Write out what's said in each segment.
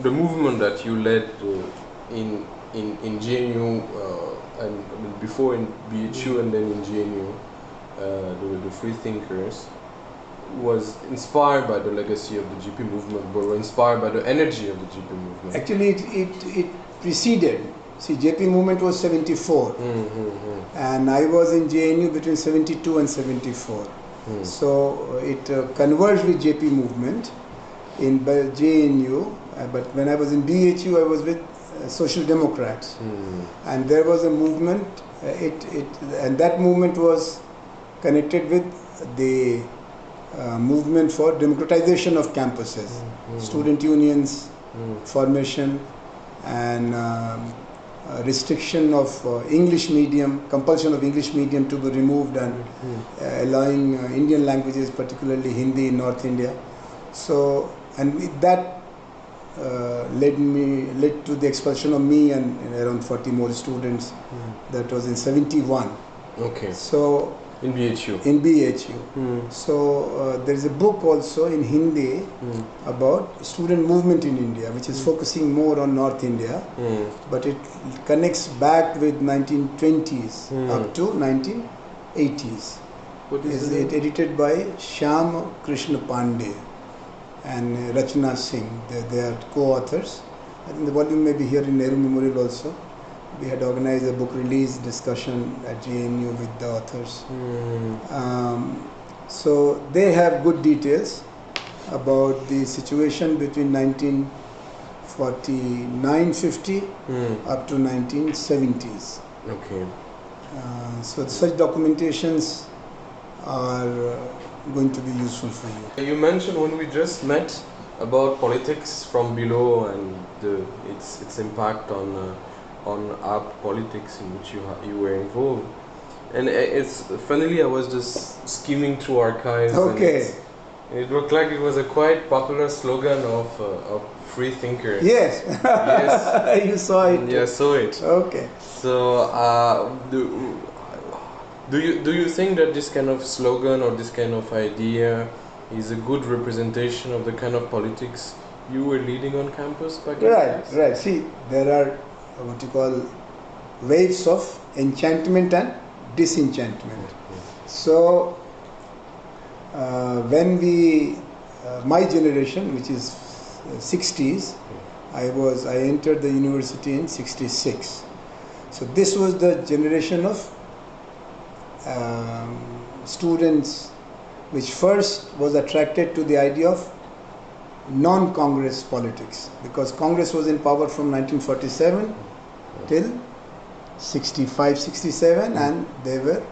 the movement that you led in GNU and before in BHU and then in GNU, the free thinkers, was inspired by the legacy of the GP movement, but were inspired by the energy of the GP movement. Actually, it preceded. See, JP movement was 74, and I was in JNU between 72 and 74. So it converged with JP movement in JNU, but when I was in BHU, I was with Social Democrats, and there was a movement. And that movement was connected with the movement for democratization of campuses, student unions, formation, and restriction of English medium, compulsion of English medium to be removed, and allowing Indian languages, particularly Hindi in North India. So, and that led to the expulsion of me and around 40 more students. That was in 71. Okay. So in BHU. In BHU. So there is a book also in Hindi about student movement in India, which is focusing more on North India, but it connects back with 1920s up to 1980s. What is it? Edited by Shyam Krishna Pandey and Rachna Singh. They are co-authors. I think the volume may be here in Nehru Memorial also. We had organized a book release discussion at GNU with the authors. So they have good details about the situation between 1949-50 up to 1970s. Okay. So such documentations are going to be useful for you. You mentioned when we just met about politics from below and its impact on our politics in which you were involved, and it's funnily I was just skimming through archives. Okay. And it looked like it was a quite popular slogan of free thinkers. Yes. Yes. You saw it. Yeah, I saw it. Okay. So do you think that this kind of slogan or this kind of idea is a good representation of the kind of politics you were leading on campus back in the days? Right. See, there are what you call waves of enchantment and disenchantment. So when my generation, which is 60s, I entered the university in 66. So this was the generation of students which first was attracted to the idea of non-Congress politics, because Congress was in power from 1947 till 65, 67, and they were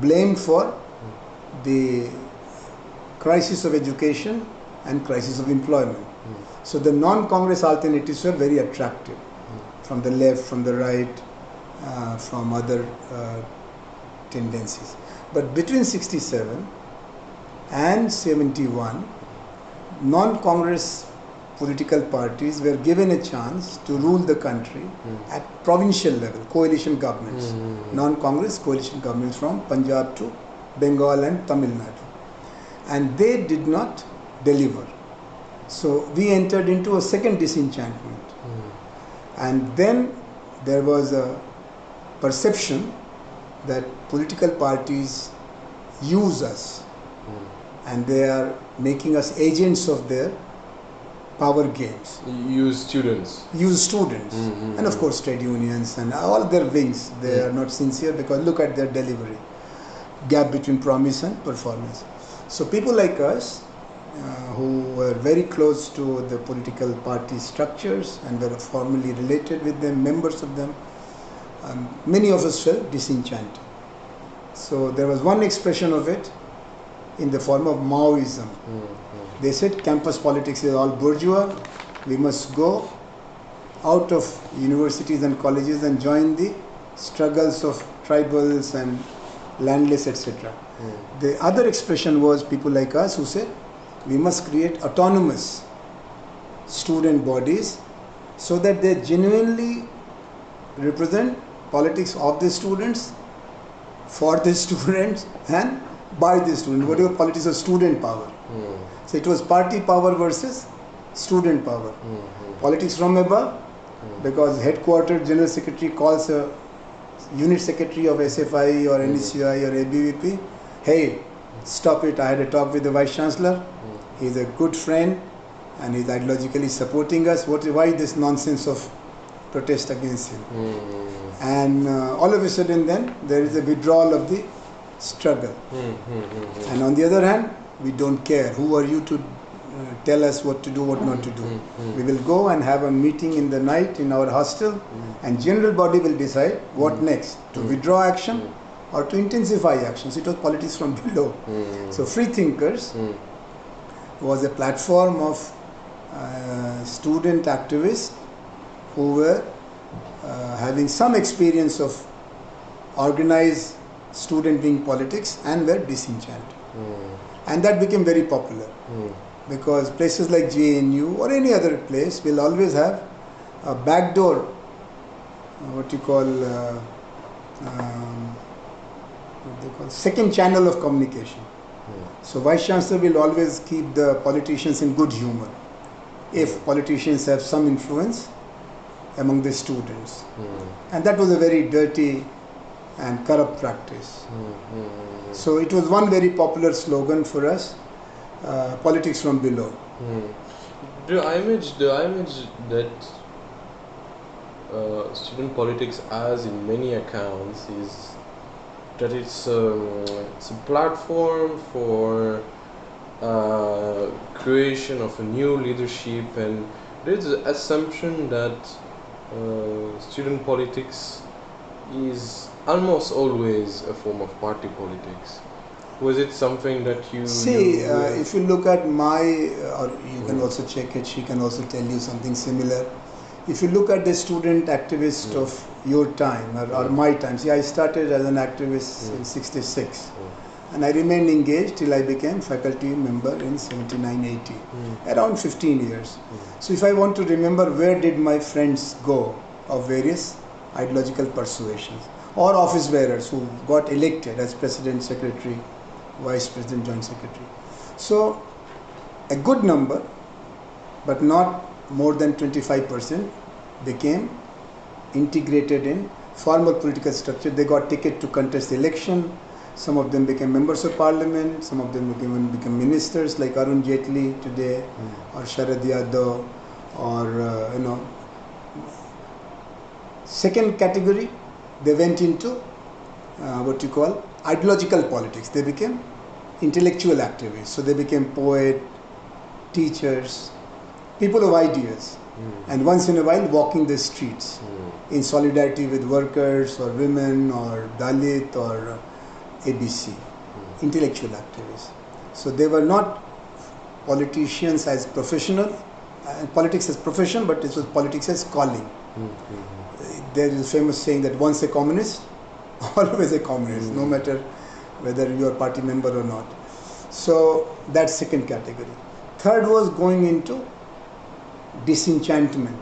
blamed for the crisis of education and crisis of employment. So the non-Congress alternatives were very attractive from the left, from the right, from other tendencies. But between 67 and 71, non-Congress political parties were given a chance to rule the country at provincial level, coalition governments, non-Congress coalition governments from Punjab to Bengal and Tamil Nadu. And they did not deliver. So we entered into a second disenchantment. And then there was a perception that political parties use us and they are making us agents of their power games. Use students. And of course trade unions and all their wings. They are not sincere because look at their delivery. Gap between promise and performance. So people like us who were very close to the political party structures and were formally related with them, members of them, many of us felt disenchanted. So there was one expression of it in the form of Maoism. They said campus politics is all bourgeois. We must go out of universities and colleges and join the struggles of tribals and landless, etc. The other expression was people like us who said we must create autonomous student bodies so that they genuinely represent politics of the students, for the students and by the students, whatever politics of student power. So it was party power versus student power. Politics from above, because headquarters general secretary calls a unit secretary of SFI or NSCI or ABVP, hey, stop it, I had a talk with the Vice Chancellor, he's a good friend and he's ideologically supporting us, why this nonsense of protest against him? And all of a sudden then there is a withdrawal of the struggle. And on the other hand, we don't care. Who are you to tell us what to do, what not to do? We will go and have a meeting in the night in our hostel, and general body will decide what next, to withdraw action or to intensify actions. It was politics from below. So Free Thinkers was a platform of student activists who were having some experience of organized student wing politics and were disenchanted. And that became very popular because places like JNU or any other place will always have a backdoor, second channel of communication. So Vice Chancellor will always keep the politicians in good humor if politicians have some influence among the students. And that was a very dirty and corrupt practice. So it was one very popular slogan for us, politics from below. The image that student politics has in many accounts is that it's a platform for creation of a new leadership, and there's the assumption that student politics is almost always a form of party politics. Was it something that you see? If you look at my, or you can also check it, she can also tell you something similar. If you look at the student activist of your time or my time, see, I started as an activist in '66. And I remained engaged till I became faculty member in 79-80, around 15 years. So if I want to remember where did my friends go of various ideological persuasions, or office bearers who got elected as president, secretary, vice president, joint secretary. So a good number, but not more than 25%, became integrated in formal political structure. They got ticket to contest the election. Some of them became members of parliament, some of them became ministers like Arun Jaitley today, or Sharad Yadav, or Second category, they went into ideological politics. They became intellectual activists. So they became poets, teachers, people of ideas, and once in a while walking the streets in solidarity with workers or women or Dalit or ABC, intellectual activists. So they were not politicians as professional, politics as profession, but it was politics as calling. There is a famous saying that once a communist, always a communist, no matter whether you are party member or not. So that's second category. Third was going into disenchantment,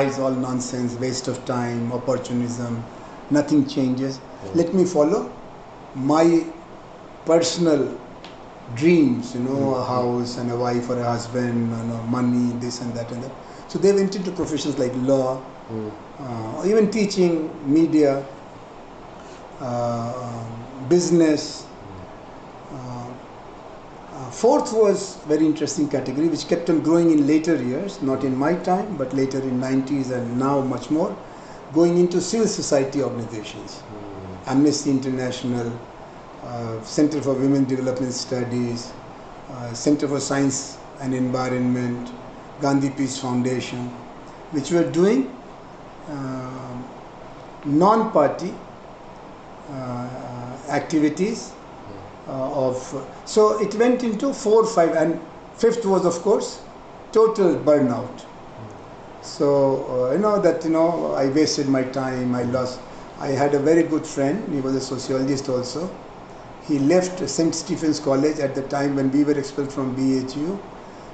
it's all nonsense, waste of time, opportunism, nothing changes. Let me follow my personal dreams, a house and a wife or a husband, money, this and that and that. So they went into professions like law, even teaching, media, business. Fourth was very interesting category which kept on growing in later years, not in my time, but later in 90s and now much more, going into civil society organizations. Amnesty International, Center for Women Development Studies, Center for Science and Environment, Gandhi Peace Foundation, which were doing non-party activities so it went into 4, 5, and fifth was of course total burnout. So I wasted my time, I had a very good friend, he was a sociologist also. He left St. Stephen's College at the time when we were expelled from BHU,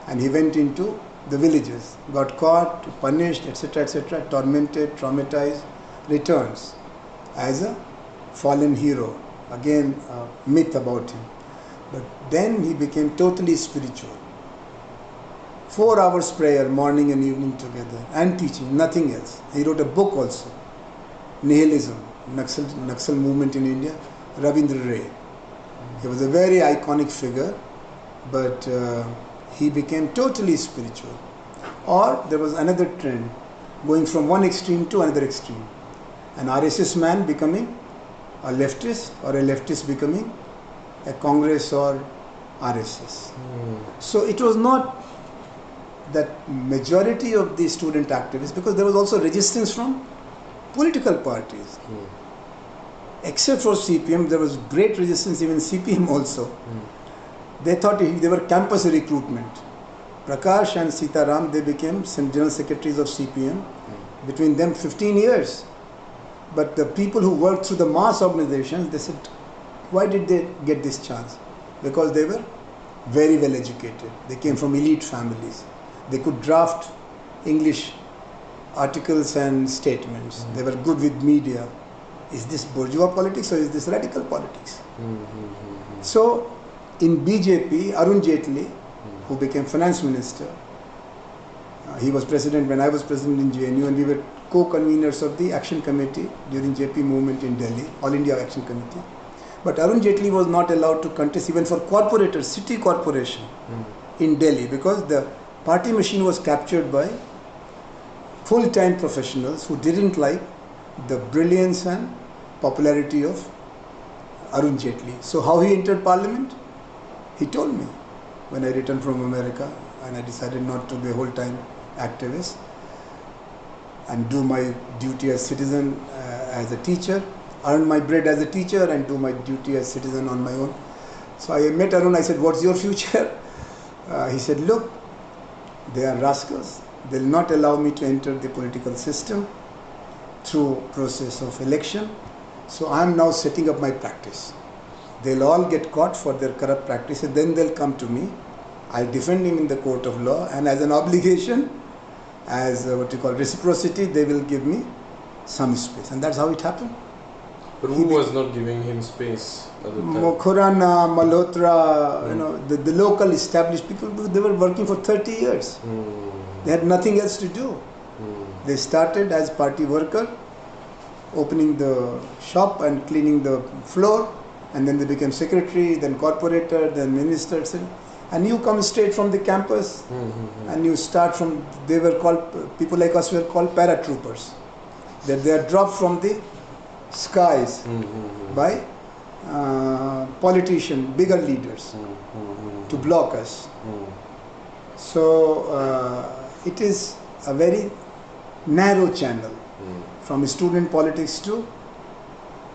and he went into the villages, got caught, punished, etc., tormented, traumatized, returns as a fallen hero. Again, a myth about him. But then he became totally spiritual. 4 hours prayer, morning and evening together, and teaching, nothing else. He wrote a book also, Nihilism, Naxal movement in India, Ravindra Ray. He was a very iconic figure, but he became totally spiritual. Or there was another trend, going from one extreme to another extreme. An RSS man becoming a leftist, or a leftist becoming a Congress or RSS. So it was not that majority of the student activists, because there was also resistance from political parties. Except for CPM, there was great resistance, even CPM also. They thought they were campus recruitment. Prakash and Sitaram, they became general secretaries of CPM. Between them 15 years. But the people who worked through the mass organizations, they said, why did they get this chance? Because they were very well educated. They came from elite families. They could draft English articles and statements. They were good with media. Is this bourgeois politics or is this radical politics? So in BJP, Arun Jaitley, who became finance minister, he was president when I was president in JNU, and we were co-conveners of the action committee during JP movement in Delhi, All India Action Committee. But Arun Jaitley was not allowed to contest even for corporators, city corporation in Delhi, because the party machine was captured by full-time professionals who didn't like the brilliance and popularity of Arun Jaitley. So how he entered parliament? He told me when I returned from America and I decided not to be a whole-time activist and do my duty as citizen as a teacher, earn my bread as a teacher and do my duty as citizen on my own. So I met Arun, I said, what's your future? He said, look, they are rascals. They'll not allow me to enter the political system through process of election. So I am now setting up my practice. They'll all get caught for their corrupt practice and then they'll come to me. I'll defend him in the court of law, and as an obligation, as what you call reciprocity, they will give me some space. And that's how it happened. But who was not giving him space at the time? Khurana, Malhotra, the local established people, they were working for 30 years. They had nothing else to do. They started as party worker, opening the shop and cleaning the floor, and then they became secretary, then corporator, then ministers. And you come straight from the campus and you start from, they were called, people like us were called paratroopers. That they are dropped from the skies by politicians, bigger leaders to block us. So it is a very narrow channel from student politics to,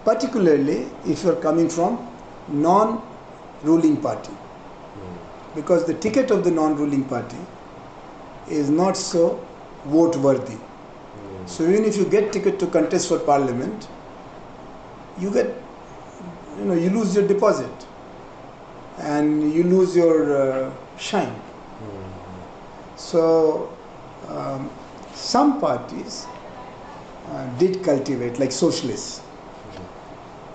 particularly if you are coming from non-ruling party. Because the ticket of the non-ruling party is not so vote worthy. So even if you get ticket to contest for parliament, you get, you lose your deposit and you lose your shine. So some parties did cultivate, like socialists,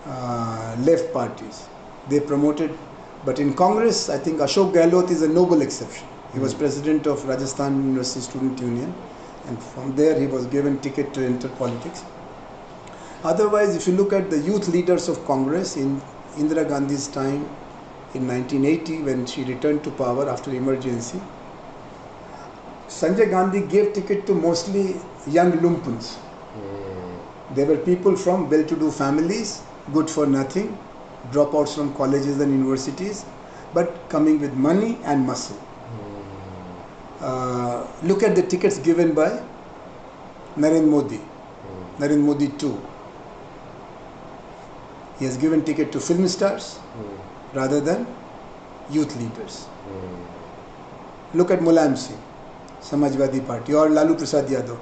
left parties, they promoted. But in Congress, I think Ashok Gehlot is a noble exception. He was president of Rajasthan University Student Union, and from there he was given ticket to enter politics. Otherwise, if you look at the youth leaders of Congress in Indira Gandhi's time in 1980, when she returned to power after emergency, Sanjay Gandhi gave ticket to mostly young lumpuns. They were people from well-to-do families, good for nothing, dropouts from colleges and universities, but coming with money and muscle. Look at the tickets given by Narendra Modi, Narendra Modi too. He has given ticket to film stars rather than youth leaders. Look at Mulayam Singh, Samajwadi Party, or Lalu Prasad Yadav.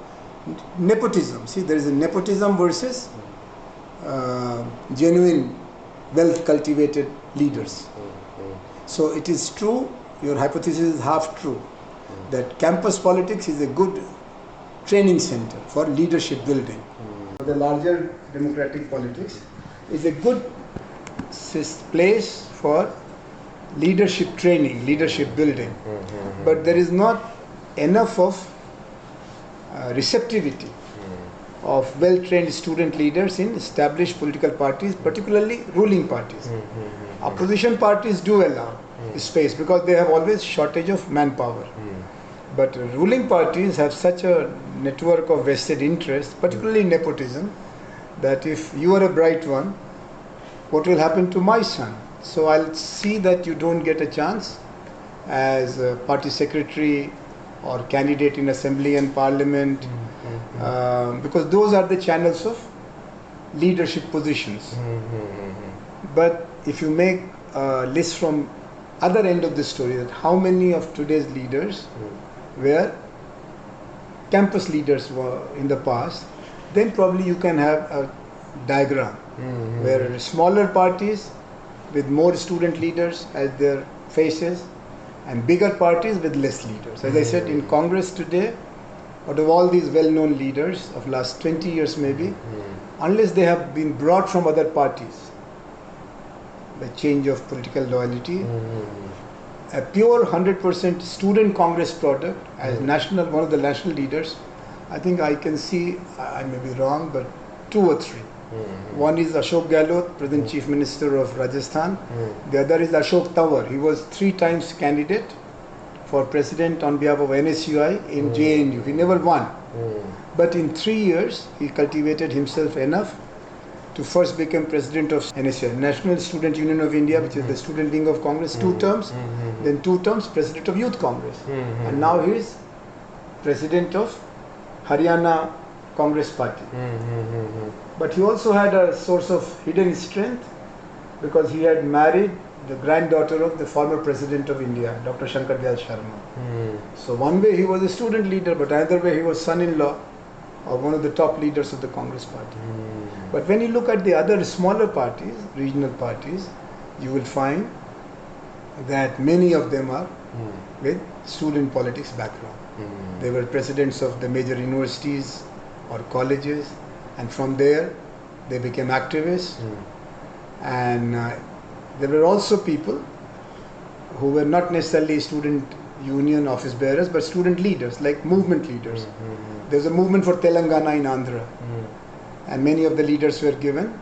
Nepotism. See, there is a nepotism versus genuine, well-cultivated leaders. So it is true, your hypothesis is half true, that campus politics is a good training center for leadership building. The larger democratic politics is a good place for leadership training, leadership building. But there is not enough of receptivity of well-trained student leaders in established political parties, particularly ruling parties. Opposition parties do allow space because they have always shortage of manpower. But ruling parties have such a network of vested interests, particularly nepotism, that if you are a bright one, what will happen to my son? So I'll see that you don't get a chance as a party secretary or candidate in assembly and parliament, because those are the channels of leadership positions. But if you make a list from other end of the story, that how many of today's leaders were campus leaders were in the past, then probably you can have a diagram where smaller parties with more student leaders as their faces and bigger parties with less leaders. As I said, in Congress today, out of all these well-known leaders of last 20 years maybe, unless they have been brought from other parties by change of political loyalty, a pure 100% student Congress product as national, one of the national leaders, I think I can see, I may be wrong, but 2 or 3. One is Ashok Gehlot, present Chief Minister of Rajasthan. The other is Ashok Tawar. He was 3 times candidate for president on behalf of NSUI in JNU. He never won. But in 3 years, he cultivated himself enough to first become president of NSUI, National Student Union of India, which is the student wing of Congress, 2 terms, then 2 terms president of Youth Congress. And now he is president of Haryana Congress Party. But he also had a source of hidden strength because he had married the granddaughter of the former president of India, Dr. Shankar Dayal Sharma. So one way he was a student leader, but another way he was son-in-law of one of the top leaders of the Congress Party. But when you look at the other smaller parties, regional parties, you will find that many of them are with student politics background. They were presidents of the major universities or colleges, and from there they became activists. And there were also people who were not necessarily student union office bearers, but student leaders, like movement leaders. There was a movement for Telangana in Andhra, and many of the leaders were given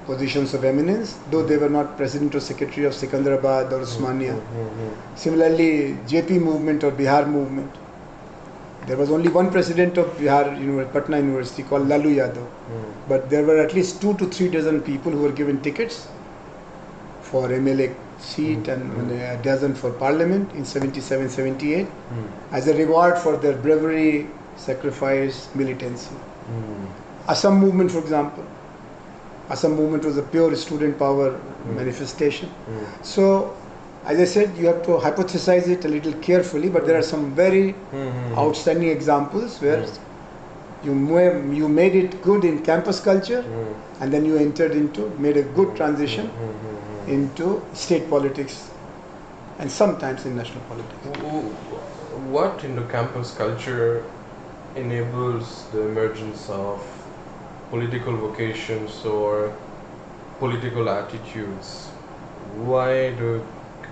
positions of eminence, though they were not president or secretary of Secunderabad or Osmania. Similarly, JP movement or Bihar movement. There was only one president of Bihar, Patna University, called Lalu Yadav. But there were at least 2 to 3 dozen people who were given tickets for MLA seat and a dozen for parliament in 77, 78 as a reward for their bravery, sacrifice, militancy. Assam movement, for example. Assam movement was a pure student power manifestation. So, as I said, you have to hypothesize it a little carefully, but there are some very outstanding examples where you made it good in campus culture, and then you made a good transition into state politics and sometimes in national politics. What in the campus culture enables the emergence of political vocations or political attitudes? Why the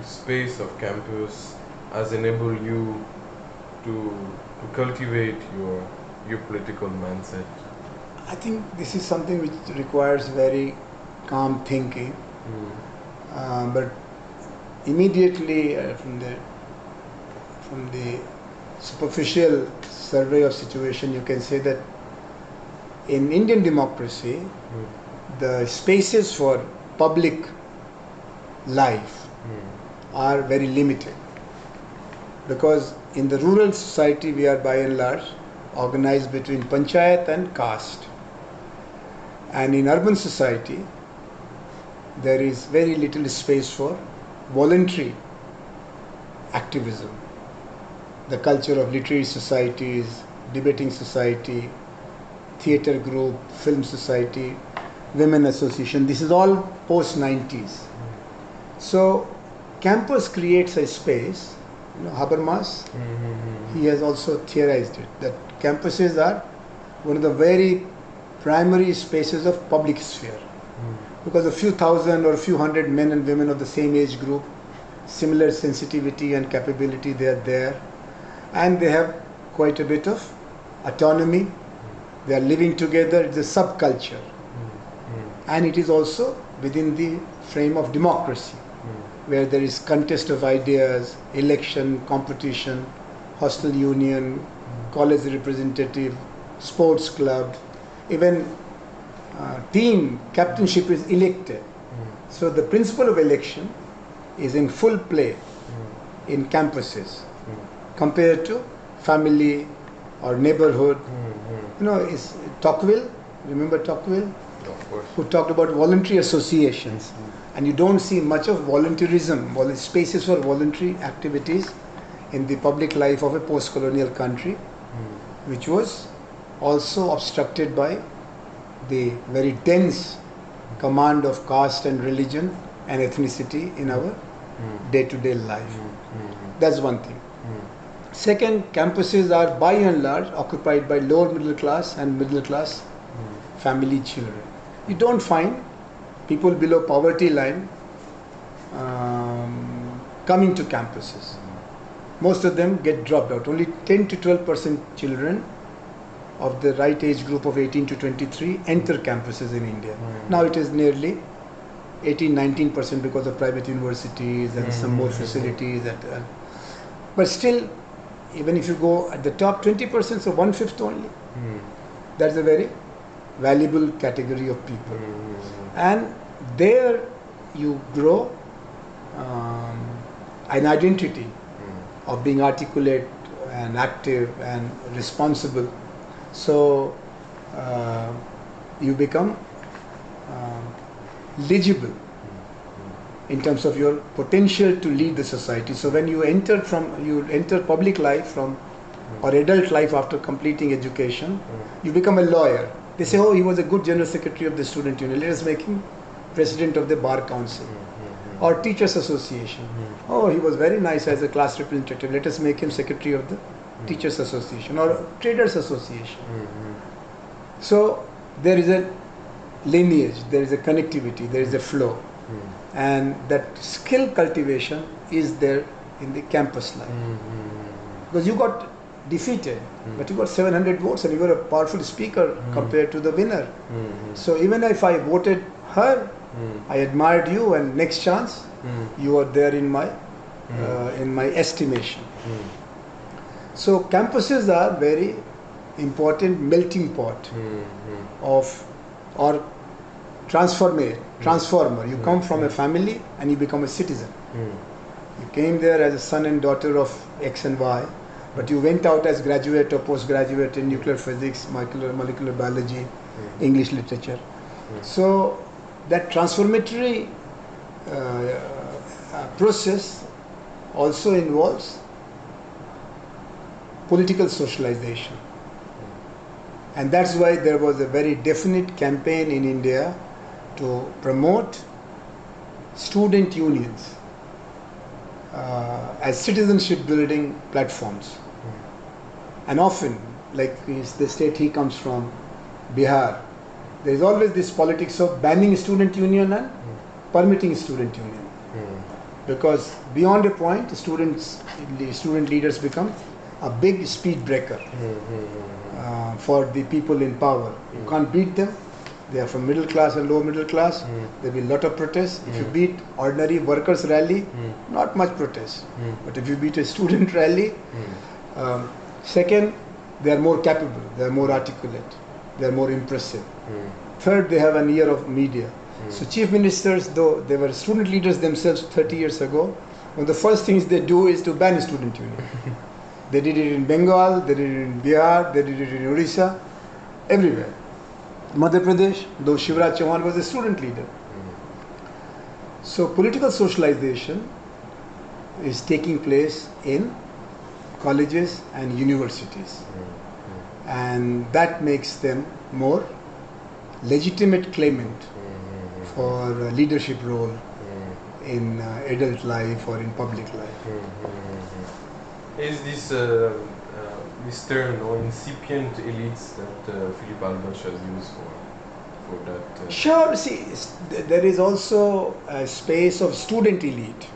space of campus has enabled you to cultivate your political mindset? I think this is something which requires very calm thinking. But immediately from the superficial survey of situation, you can say that in Indian democracy, the spaces for public life are very limited, because in the rural society we are by and large organized between panchayat and caste, and in urban society there is very little space for voluntary activism. The culture of literary societies, debating society, theatre group, film society, women association, this is all post-90s. So campus creates a space, Habermas, he has also theorized it, that campuses are one of the very primary spaces of public sphere. Because a few thousand or a few hundred men and women of the same age group, similar sensitivity and capability, they are there. and they have quite a bit of autonomy. They are living together. It's a subculture, and it is also within the frame of democracy, where there is contest of ideas, election, competition, hostel union, college representative, sports club, even team captainship is elected. So the principle of election is in full play in campuses compared to family or neighborhood. You know, is Tocqueville, remember Tocqueville? Of course. Who talked about voluntary associations. And you don't see much of volunteerism, spaces for voluntary activities in the public life of a post-colonial country, which was also obstructed by the very dense command of caste and religion and ethnicity in our day-to-day life. That's one thing. Second, campuses are by and large occupied by lower middle class and middle class family children. You don't find people below poverty line coming to campuses. Most of them get dropped out. Only 10 to 12% children of the right age group of 18 to 23 enter campuses in India. Now it is nearly 18-19% because of private universities and some more facilities. But still, even if you go at the top 20%, so 1/5 only, that's a very valuable category of people. And there you grow an identity of being articulate and active and responsible. So you become legible in terms of your potential to lead the society. So when you enter public life from or adult life after completing education, you become a lawyer. They say, oh, he was a good general secretary of the student union, let us make him president of the bar council. Or teachers association. Oh, he was very nice as a class representative, let us make him secretary of the teachers association or traders association. So there is a lineage, there is a connectivity, there is a flow. And that skill cultivation is there in the campus life. Because you got defeated, but you got 700 votes and you were a powerful speaker compared to the winner. So even if I voted her, I admired you, and next chance you are there in my estimation. So campuses are very important melting pot of or transformer. You come from a family and you become a citizen. You came there as a son and daughter of X and Y, but you went out as graduate or postgraduate in nuclear physics, molecular biology, English literature. So that transformatory process also involves political socialization. And that's why there was a very definite campaign in India to promote student unions as citizenship building platforms. And often, like the state he comes from, Bihar, there is always this politics of banning student union and permitting student union. Because beyond a point, student leaders become a big speed breaker for the people in power. You can't beat them. They are from middle class and lower middle class. There will be a lot of protests. If you beat ordinary workers rally, not much protest. But if you beat a student rally, second, they are more capable, they are more articulate, they are more impressive. Third, they have an ear of media. So chief ministers, though they were student leaders themselves 30 years ago, one of the first things they do is to ban student union. They did it in Bengal, they did it in Bihar, they did it in Odisha, everywhere. Madhya Pradesh, though Shivraj Chauhan was a student leader. So political socialization is taking place in colleges and universities. And that makes them more legitimate claimant for a leadership role in adult life or in public life. Is this term or incipient elites that Philippe Aldoche has used for that? Sure, see, there is also a space of student elite.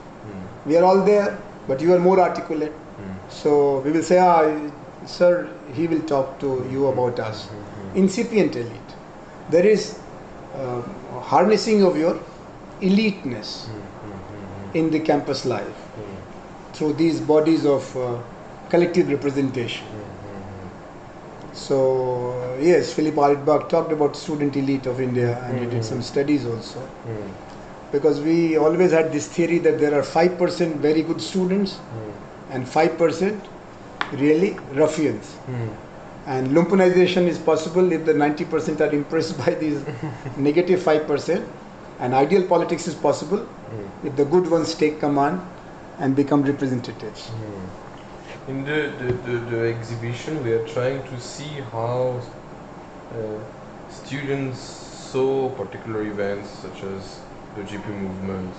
We are all there, but you are more articulate. So we will say, sir, he will talk to you about us. Incipient elite. There is harnessing of your eliteness in the campus life through these bodies of collective representation. So yes, Philip Altbach talked about student elite of India, and he did some studies also. Because we always had this theory that there are 5% very good students and 5% really ruffians. And lumpenization is possible if the 90% are impressed by these negative 5%, and ideal politics is possible if the good ones take command and become representatives. In the exhibition, we are trying to see how students saw particular events such as the GP movement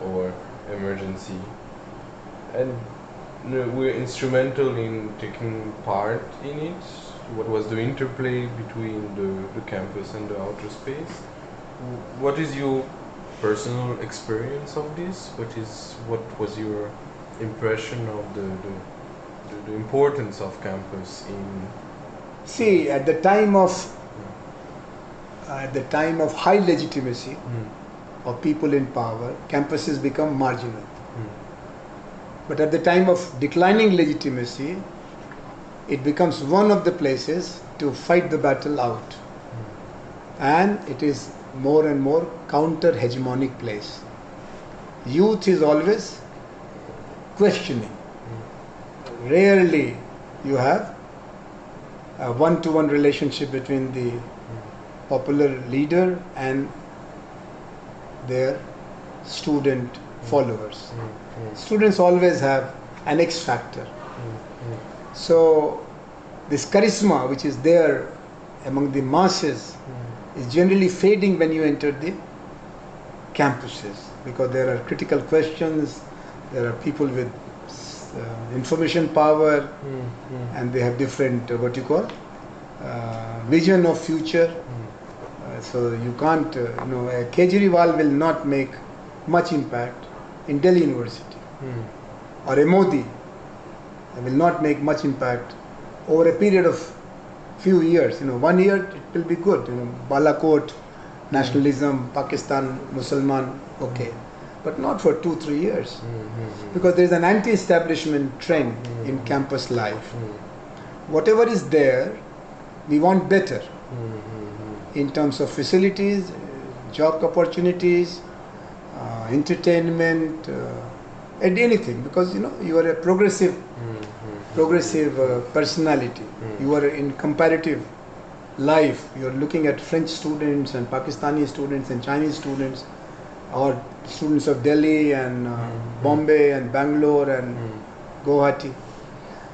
or emergency, and we're instrumental in taking part in it. What was the interplay between the campus and the outer space? What is your personal experience of this? What was your impression of the importance of campus in? See, at the time of high legitimacy of people in power, campuses become marginal. But at the time of declining legitimacy, it becomes one of the places to fight the battle out. And it is more and more counter-hegemonic place. Youth is always questioning. Rarely you have a one-to-one relationship between the popular leader and their student followers. Students always have an X factor. So this charisma which is there among the masses is generally fading when you enter the campuses, because there are critical questions, there are people with information power, and they have different vision of future. So you can't, Kejriwal will not make much impact in Delhi University, or a Modi will not make much impact over a period of few years. 1 year it will be good. Balakot, nationalism, Pakistan, Musliman, okay, but not for 2-3 years, because there is an anti-establishment trend in campus life. Whatever is there, we want better in terms of facilities, job opportunities, entertainment, and anything, because you are a progressive personality. You are in comparative life. You are looking at French students and Pakistani students and Chinese students, or students of Delhi and Bombay and Bangalore and Guwahati.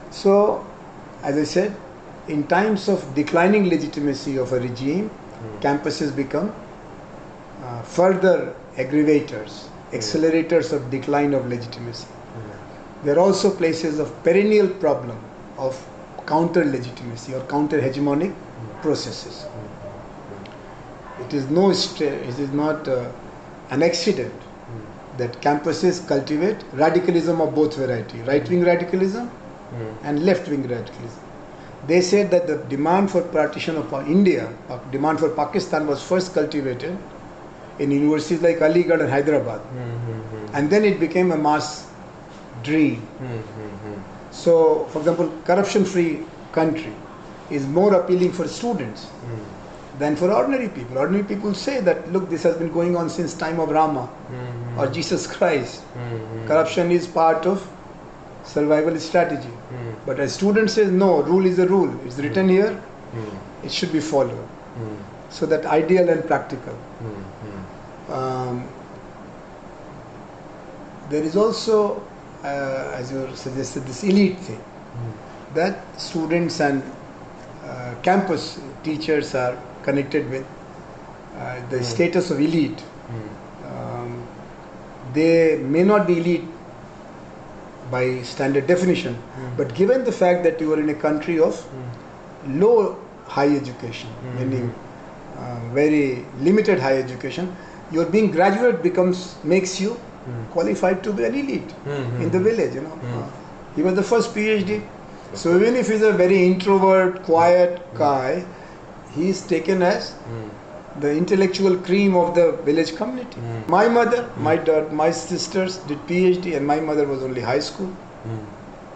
So, as I said, in times of declining legitimacy of a regime, campuses become further aggravators, accelerators of decline of legitimacy. There are also places of perennial problem of counter legitimacy or counter hegemonic processes. It is not an accident that campuses cultivate radicalism of both variety, right-wing radicalism and left-wing radicalism. They said that the demand for partition of India, demand for Pakistan, was first cultivated in universities like Aligarh and Hyderabad, and then it became a mass dream. So, for example, corruption-free country is more appealing for students than for ordinary people. Ordinary people say that, look, this has been going on since time of Rama or Jesus Christ. Corruption is part of survival strategy. But a student says, no, rule is a rule. It's written here, it should be followed. So that ideal and practical. There is also, as you suggested, this elite thing, that students and campus teachers are connected with the status of elite. They may not be elite by standard definition, but given the fact that you are in a country of low high education, meaning very limited high education, your being graduate makes you qualified to be an elite in the village. He was the first PhD. So even if he's a very introvert, quiet guy, he is taken as the intellectual cream of the village community. My mother, my sisters did PhD, and my mother was only high school.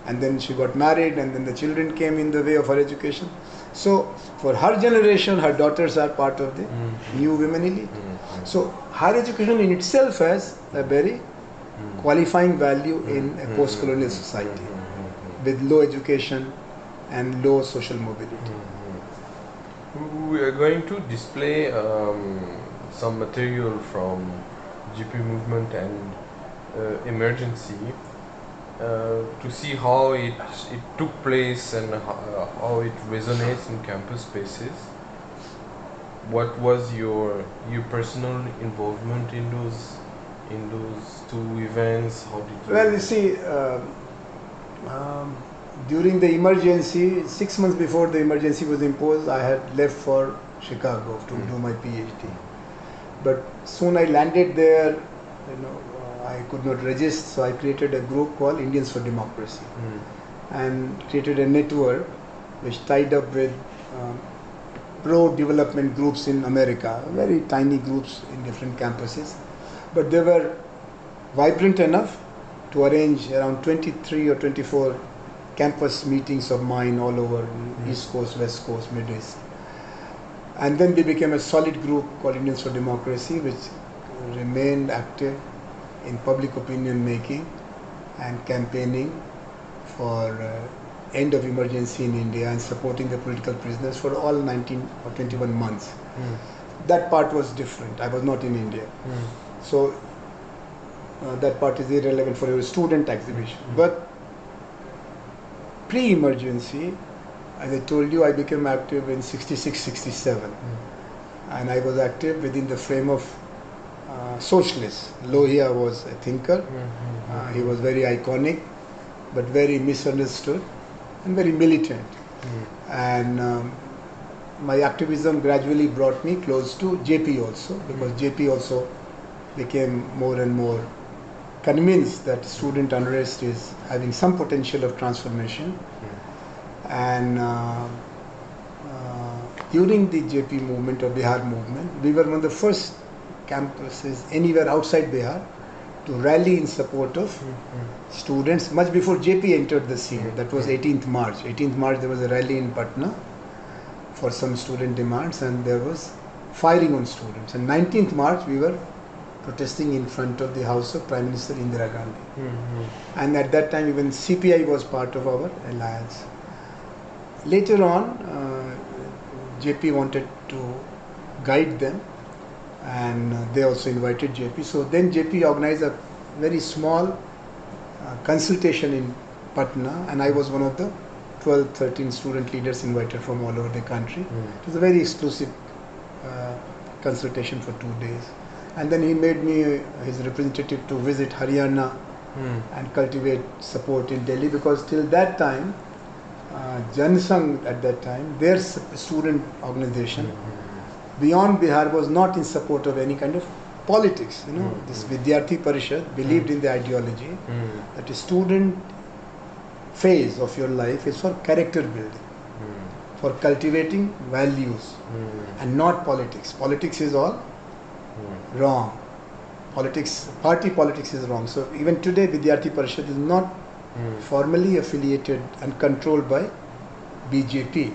And then she got married, and then the children came in the way of her education. So for her generation, her daughters are part of the new women elite. So higher education in itself has a very qualifying value in a post-colonial society with low education and low social mobility. We are going to display some material from GP movement and emergency to see how it took place and how it resonates in campus spaces. What was your personal involvement in those two events? How did you? Well, you see, during the emergency, 6 months before the emergency was imposed, I had left for Chicago to do my PhD. But soon I landed there, I could not resist, so I created a group called Indians for Democracy and created a network which tied up with pro-development groups in America, very tiny groups in different campuses. But they were vibrant enough to arrange around 23 or 24 campus meetings of mine all over East Coast, West Coast, Mid East. And then they became a solid group called Indians for Democracy, which remained active in public opinion making and campaigning for end of emergency in India and supporting the political prisoners for all 19 or 21 months. That part was different. I was not in India. So that part is irrelevant for your student exhibition. But pre-emergency, as I told you, I became active in 66, 67. And I was active within the frame of socialists. Lohia was a thinker. He was very iconic, but very misunderstood and very militant. And my activism gradually brought me close to JP also, because JP also became more and more convinced that student unrest is having some potential of transformation. And during the JP movement or Bihar movement, we were one of the first campuses anywhere outside Bihar to rally in support of students much before JP entered the scene. That was 18th March. 18th March there was a rally in Patna for some student demands, and there was firing on students. And 19th March we were protesting in front of the house of Prime Minister Indira Gandhi. And at that time even CPI was part of our alliance. Later on, JP wanted to guide them, and they also invited JP. So then JP organized a very small consultation in Patna, and I was one of the 12, 13 student leaders invited from all over the country. It was a very exclusive consultation for 2 days. And then he made me his representative to visit Haryana and cultivate support in Delhi, because till that time, Jansangh at that time, their student organization beyond Bihar was not in support of any kind of politics. This Vidyarthi Parishad believed in the ideology that the student phase of your life is for character building, for cultivating values and not politics. Politics is all wrong. Party politics is wrong. So even today Vidyarthi Parishad is not formally affiliated and controlled by BJP.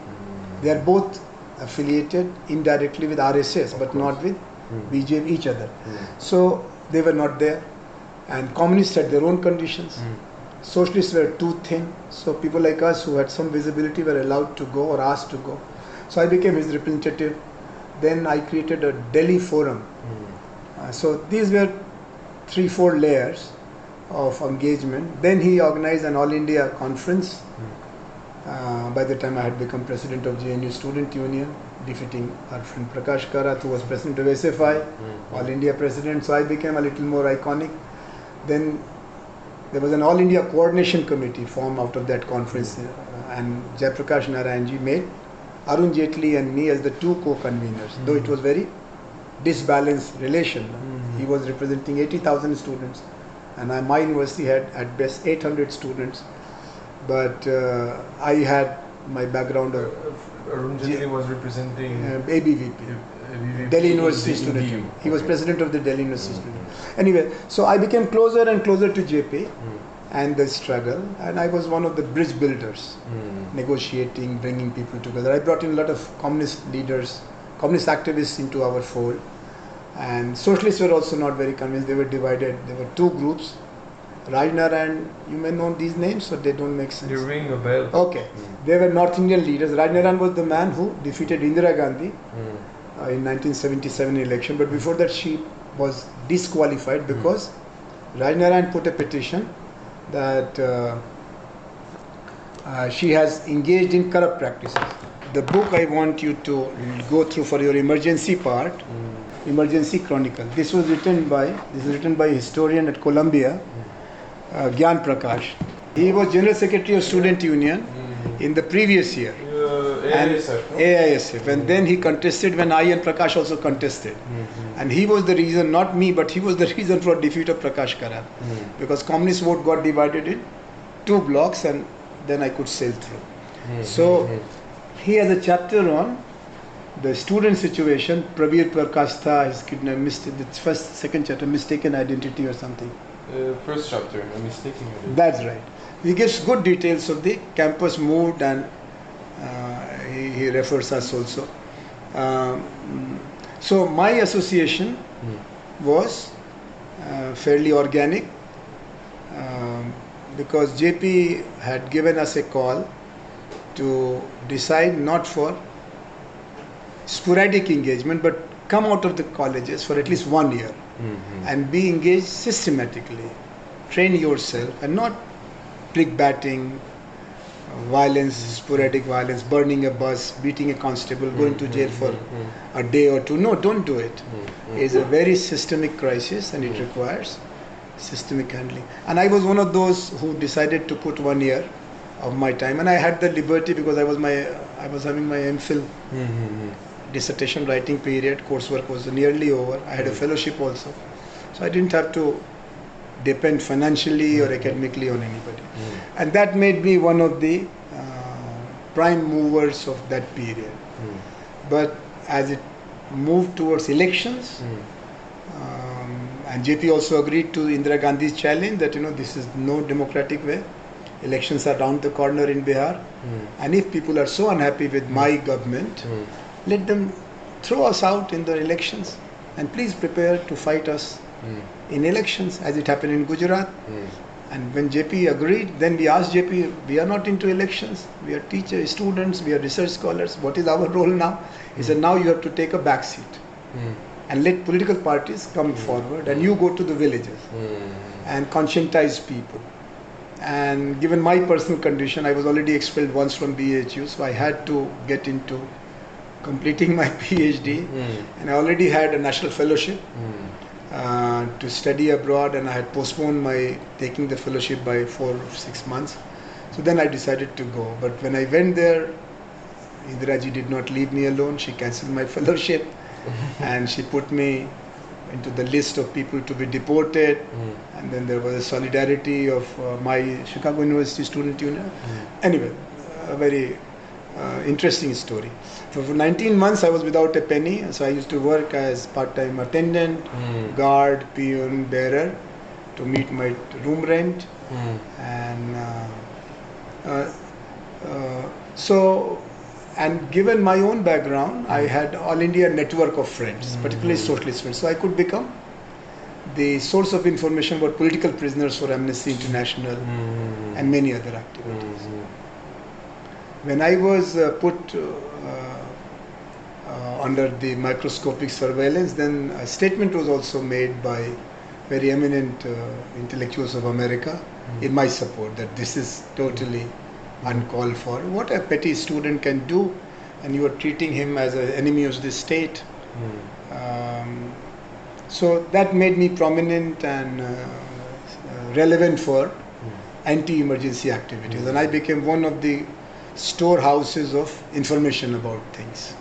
They are both affiliated indirectly with RSS, but not with BJP each other. So they were not there, and communists had their own conditions. Socialists were too thin, so people like us who had some visibility were allowed to go or asked to go. So I became his representative. Then I created a Delhi forum. So these were 3-4 layers of engagement. Then he organized an All India conference. By the time I had become president of JNU Student Union, defeating our friend Prakash Karat, who was president of SFI, All India president. So I became a little more iconic. Then there was an All India coordination committee formed out of that conference, and Jayaprakash Narayanji made Arun Jaitley and me as the 2 co-conveners, though it was very disbalanced relation. He was representing 80,000 students, and my university had at best 800 students. but I had my background of Arun Jaitley was representing ABVP, Delhi University student union. He was president of the Delhi University student union. Anyway, so I became closer and closer to JP and the struggle, and I was one of the bridge builders, negotiating, bringing people together. I brought in a lot of communist leaders, communist activists into our fold, and socialists were also not very convinced. They were divided. There were two groups. Rajnar, and you may know these names, so they don't make sense. You ring a bell. Okay. They were North Indian leaders. Rajnaran was the man who defeated Indira Gandhi in 1977 election, but before that she was disqualified because Rajnaran put a petition that she has engaged in corrupt practices. The book I want you to go through for your emergency part, Emergency Chronicle. This is written by a historian at Columbia, Gyan Prakash. He was General Secretary of Student Union in the previous year. AISF. And then he contested when I and Prakash also contested. And he was the reason, not me, but he was the reason for defeat of Prakash Karan. Because communist vote got divided in two blocks and then I could sail through. So he has a chapter on the student situation. Prabir Prakastha is kidnapped, the second chapter, mistaken identity or something. First chapter, a mistaken identity. That's right. He gives good details of the campus mood, and he refers us also. So my association was fairly organic because JP had given us a call to decide not for sporadic engagement but come out of the colleges for at least 1 year and be engaged systematically, train yourself, and not brickbatting, violence, sporadic violence, burning a bus, beating a constable, going to jail for a day or two. No, don't do it. It's a very systemic crisis and it requires systemic handling. And I was one of those who decided to put 1 year of my time, and I had the liberty because I was having my MPhil dissertation writing period. Coursework was nearly over. I had a fellowship also, so I didn't have to depend financially or academically on anybody. And that made me one of the prime movers of that period. But as it moved towards elections, and JP also agreed to Indira Gandhi's challenge that this is no democratic way. Elections are round the corner in Bihar, and if people are so unhappy with my government, let them throw us out in the elections, and please prepare to fight us in elections, as it happened in Gujarat. And when JP agreed, then we asked JP, we are not into elections, we are teachers, students, we are research scholars, what is our role now? He said, now you have to take a back seat and let political parties come forward, and you go to the villages and conscientize people. And given my personal condition, I was already expelled once from BHU, so I had to get into completing my PhD, and I already had a national fellowship to study abroad, and I had postponed my taking the fellowship by 4 or 6 months. So then I decided to go. But when I went there, Indiraji did not leave me alone. She cancelled my fellowship and she put me into the list of people to be deported. And then there was a solidarity of my Chicago University Student Union. Anyway, a very interesting story. So for 19 months I was without a penny, so I used to work as part-time attendant, guard, peon, bearer to meet my room rent. And and given my own background, I had all India network of friends, particularly socialist friends, so I could become the source of information about political prisoners for Amnesty International and many other activities. When I was put under the microscopic surveillance, then a statement was also made by very eminent intellectuals of America in my support that this is totally uncalled for. What a petty student can do, and you are treating him as an enemy of the state. So that made me prominent and relevant for anti-emergency activities, and I became one of the storehouses of information about things.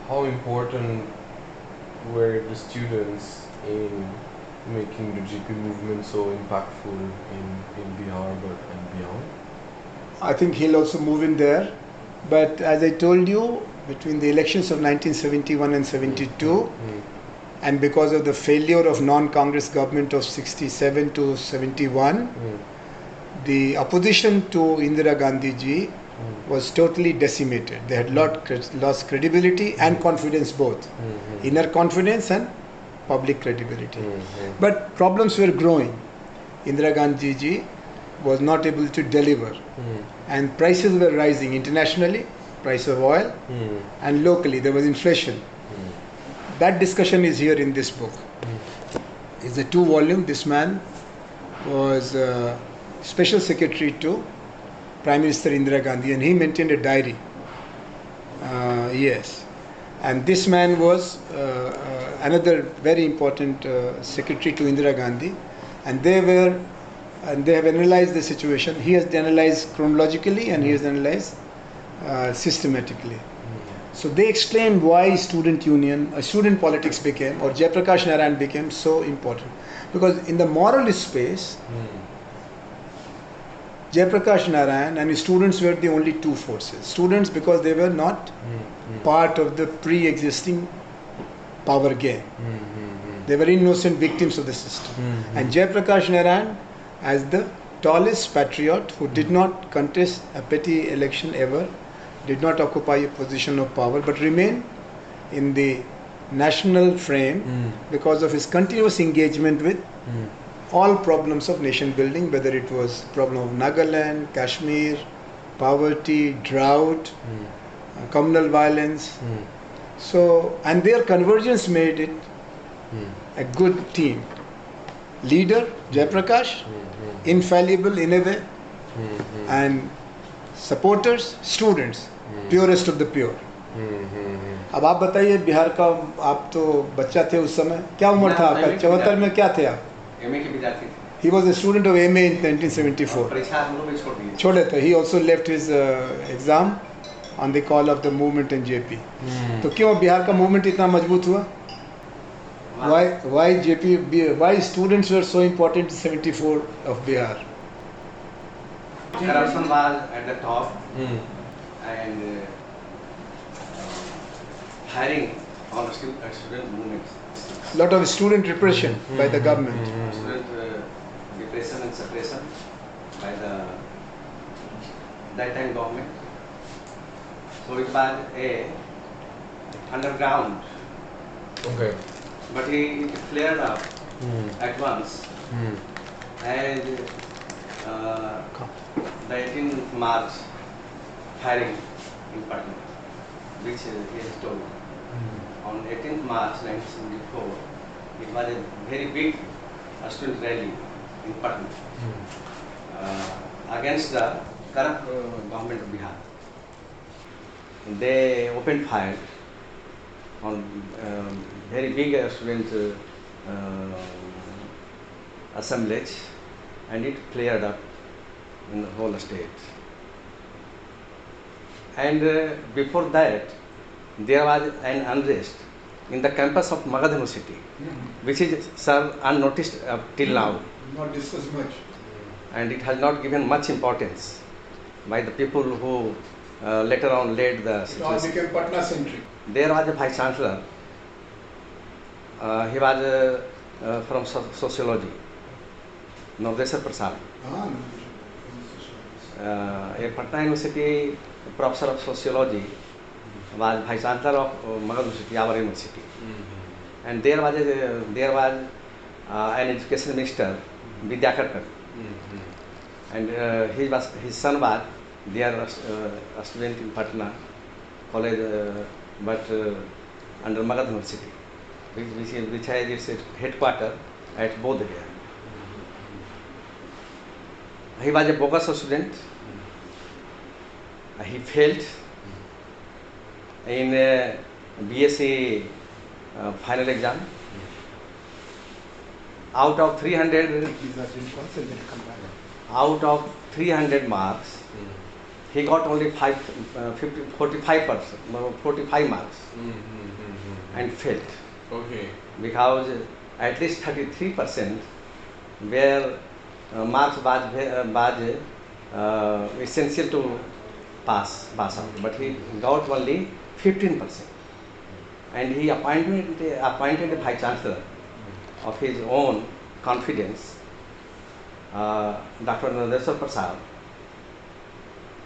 How important were the students in making the GP movement so impactful in Bihar and beyond? I think he'll also move in there. But as I told you, between the elections of 1971 and 72, and because of the failure of non-Congress government of 67 to 71, the opposition to Indira Gandhi ji was totally decimated. They had lost credibility and confidence both. Inner confidence and public credibility. But problems were growing. Indira Gandhi ji was not able to deliver. And prices were rising internationally, price of oil, and locally there was inflation. That discussion is here in this book. It's a 2-volume. This man was special secretary to Prime Minister Indira Gandhi, and he maintained a diary. Yes. And this man was another very important secretary to Indira Gandhi, and they have analyzed the situation. He has analyzed chronologically and he has analyzed systematically. So they explained why student politics became, or Jayaprakash Narayan became so important. Because in the moral space, Jayaprakash Narayan and his students were the only two forces. Students, because they were not part of the pre-existing power game. They were innocent victims of the system. And Jayaprakash Narayan, as the tallest patriot who did not contest a petty election ever, did not occupy a position of power, but remained in the national frame because of his continuous engagement with all problems of nation building, whether it was problem of Nagaland, Kashmir, poverty, drought, communal violence. So, and their convergence made it a good team. Leader, Jayaprakash, infallible in a way, and supporters, students, purest of the pure. अब आप बताइए, बिहार का आप तो बच्चा थे उस समय, क्या उम्र था आपका? 74 में क्या थे आप? एमए के विद्यार्थी थे. He was a student of MA in 1974. परीक्षा हम लोग भी छोड़ दिए. छोड़े थे. He also left his exam on the call of the movement in JP. तो क्यों बिहार का movement इतना मजबूत हुआ? Why students were so important in 74 of Bihar? Corruption was at the top, and hiring on student movements. Lot of student repression by the government. Student repression and suppression by the that time government. So it was a underground. Okay. But it flared up at once, and the 18th March firing in Patna, which he has told. On 18th March 1974, it was a very big student rally in Patna against the corrupt government of Bihar. They opened fire on very big student assemblage, and it cleared up in the whole state. And before that, there was an unrest in the campus of Magadha University, which is unnoticed till now. Not discussed much. And it has not given much importance by the people who later on led the It all became Patna centric. There was a vice chancellor. He was from sociology, Navdesar Prasad. A Patna University professor of sociology was vice chancellor of Magadha University, our university. And there was an education minister, Vidyakarkar. And his son was there, a student in Patna college, but under Magadha University, which has its headquarters at Bodh Gaya. He was a bogus student. He failed in BSc final exam. Out of 300 marks, he got only 45 marks and failed. Okay. Because at least 33% where marks was essential to pass out, but he got only 15%. And he appointed a vice chancellor of his own confidence, Dr. Nandeswar Prasad.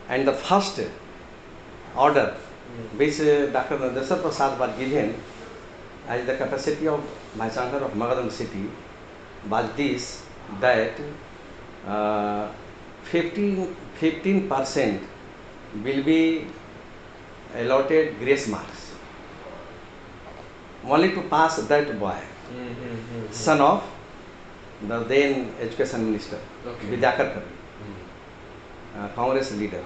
And the first order which Dr. Nandeswar Prasad was given as the capacity of vice chancellor of Magadha University was this, that 15% will be allotted grace marks only to pass that boy, son of the then education minister, Vidyakar Kavi, Congress leader.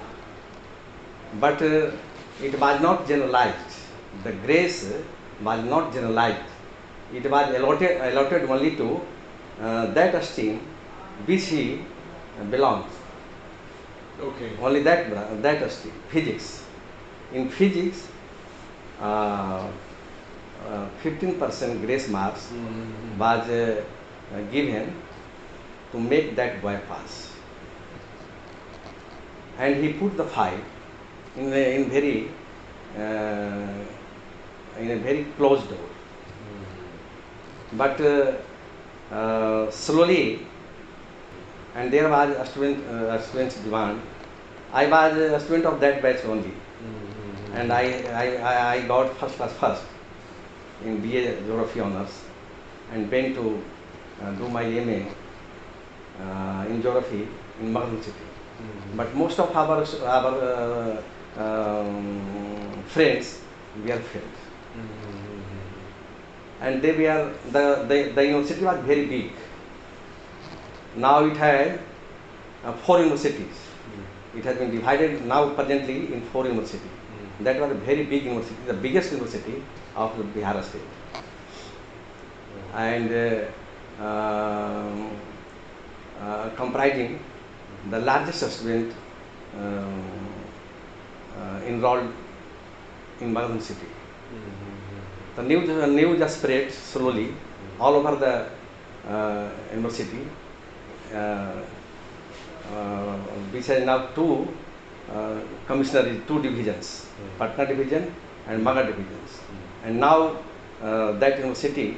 But it was not generalized. The grace was not generalized. It was allotted only to that stream which he belongs. Okay. Only that stream, physics. In physics, 15% grace marks was given to make that boy pass. And he put the fight in a very closed door. But slowly, and there was a student's demand. I was a student of that batch only, and I got first class first in BA Geography honors, and went to do my MA in Geography in Magadha University. But most of our friends were failed, and they were the university was very big. Now it had 4 universities. It has been divided now presently in 4 universities. That was a very big university, the biggest university of the Bihar state, and comprising the largest student enrolled in Magadha University. The news just spread slowly all over the university, which has now 2 commissionaries, 2 divisions, PaRChA division and Magadha divisions. And now that university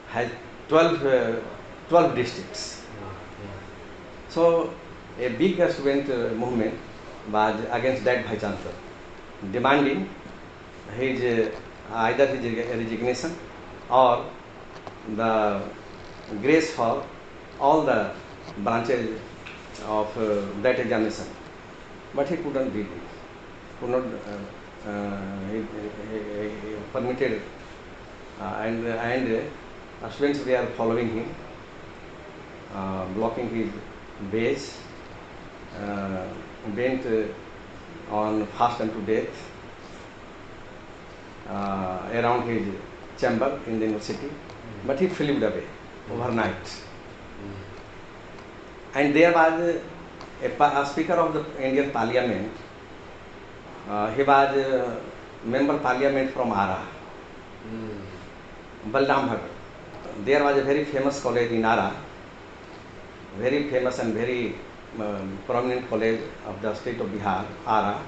has 12 districts. So a big student movement was against that vice chancellor, demanding his either his resignation or the grace for all the branches of that examination. But he couldn't do it. Could not he permitted, and students were following him, blocking his ways, went on fast unto death around his chamber in the university, but he flew away overnight. And there was a speaker of the Indian Parliament. He was a member Parliament from Ara, Balram Bhagat. There was a very famous college in Ara, very famous and very prominent college of the state of Bihar, Ara,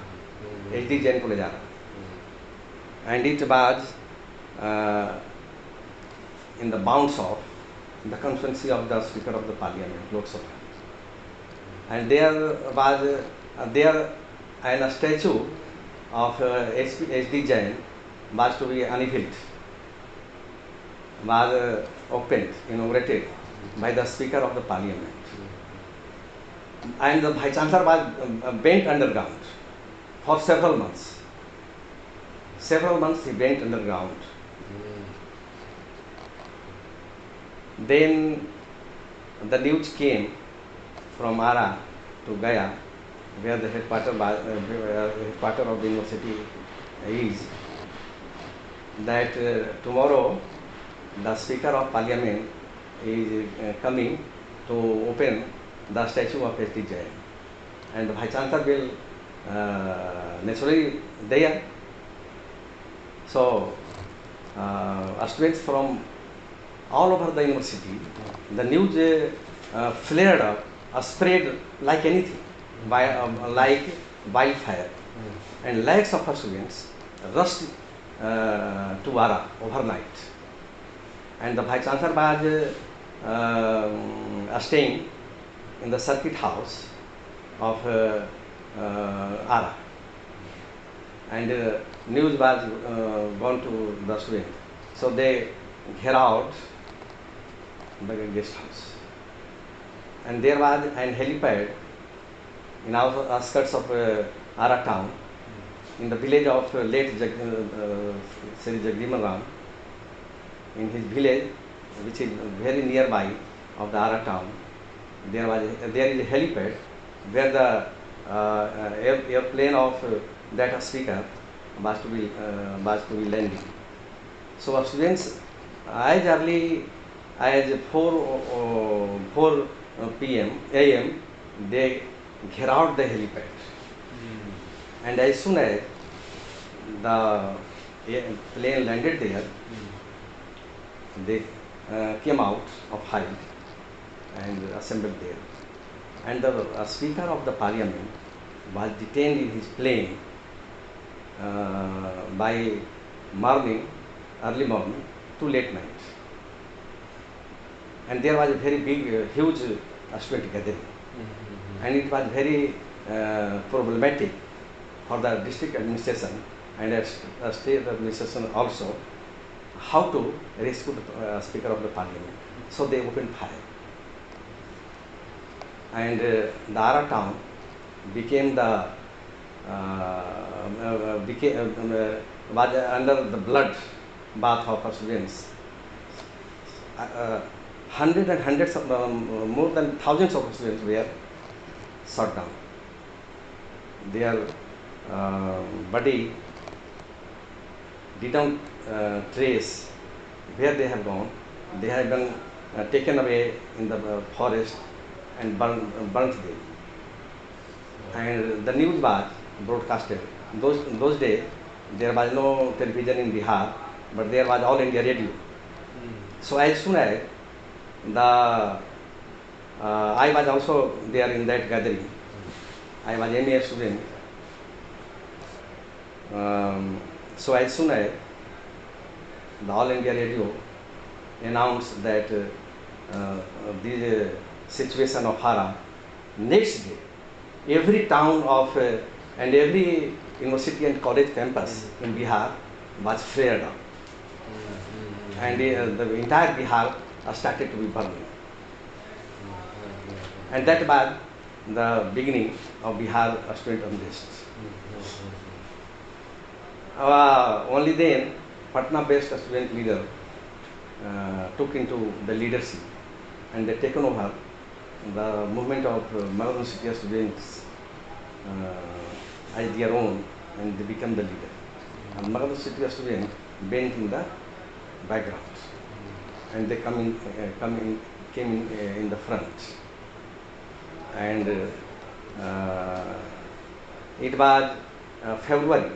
HD Jain College Ara. And it was in the bounds of the constituency of the Speaker of the Parliament, Lok Sabha. And there was a statue of HD Jain was to be unveiled, was opened, inaugurated by the Speaker of the Parliament. And the Vice Chancellor was bent underground for several months. Several months he went underground. Then the news came from Ara to Gaya, where the headquarters of the university is, that tomorrow the Speaker of Parliament is coming to open the statue of S.D. Jain, and the Vice Chancellor will naturally there. So students from all over the university. The news flared up, spread like anything, like wildfire, and lakhs of our students rushed to Ara overnight. And the Vice Chancellor was staying in the circuit house of Ara, and news was gone to the student. So they get out the guest house, and there was an helipad in our outskirts of Ara town, in the village of late Sri Jagdiman Ram. In his village, which is very nearby of the Ara town, there is a helipad where the airplane of that speaker was to be landing. So our students, as early as 4 p.m. a.m. they get out the helipad, and as soon as the plane landed there, they came out of height and assembled there. And the Speaker of the Parliament was detained in his plane by early morning to late night. And there was a very big, huge student gathering. And it was very problematic for the district administration and state administration also, how to rescue the Speaker of the Parliament. So they opened fire. And the Ara town became the was under the blood bath of our students. Hundreds of more than thousands of students were shot down. Their body did not trace where they have gone. They have been taken away in the forest and burnt there. And the news was broadcasted. Those days there was no television in Bihar, but there was All India Radio. So as soon as I was also there in that gathering. I was MA student. So as soon as the All India Radio announced that the situation of Hara, next day every town of and every university and college campus in Bihar was flared up, and the entire Bihar started to be burning. And that was the beginning of Bihar student unrest. Only then Patna-based student leader took into the leadership, and they taken over the movement of Magadhan City students as their own, and they become the leader. And Magadhan City students went in the background, and they came in the front. And it was February,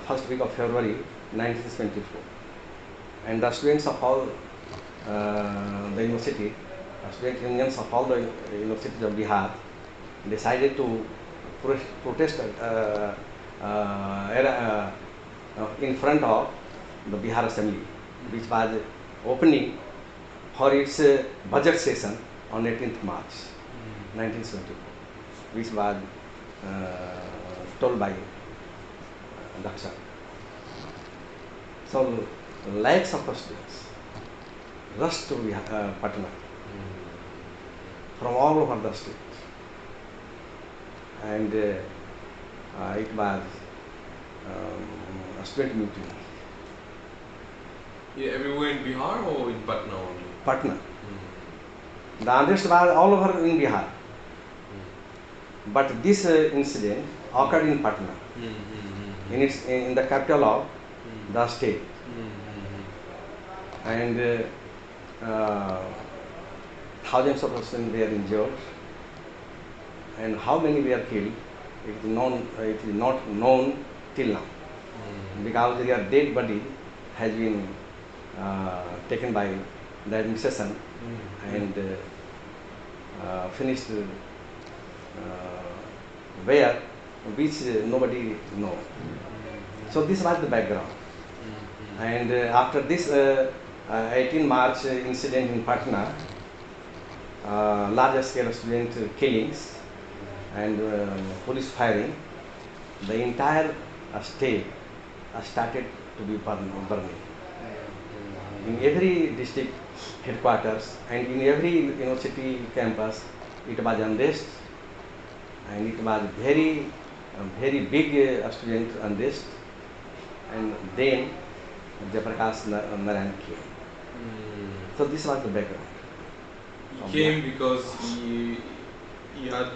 first week of February 1924, and the students of all the university, student unions of all the universities of Bihar decided to protest in front of the Bihar Assembly, which was opening for its budget session on 18th March 1974, which was told by Daksha. So lakhs of students rushed to Patna from all over the state, and it was a student mutiny. Yeah, everywhere in Bihar or in Patna only? Patna. The unrest was all over in Bihar, but this incident occurred in Patna, in the capital of the state, and thousands of students were injured, and how many were killed, it is not known till now, because their dead body has been taken by the administration and finished where which nobody know. So this was the background. And after this 18 March incident in Patna, larger scale student killings and police firing, the entire state started to be burning. In every district headquarters and in every university campus, it was unrest, and it was very big student unrest. And then Jayaprakash Narayan came. So this was the background. He came because he had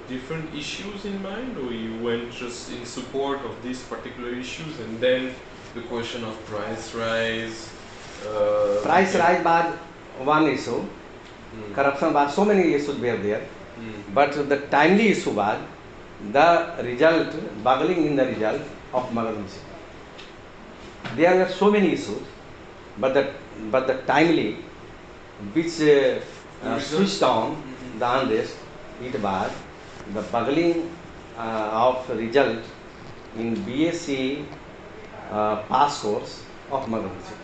different issues in mind, or he went just in support of these particular issues, and then the question of price rise. Price rise was one issue. Corruption was, so many issues were there. But the timely issue was the result, boggling in the result of Magadha University. There were so many issues, but the timely, which switched on the unrest, it was the boggling of result in BSc pass course of Magadha University,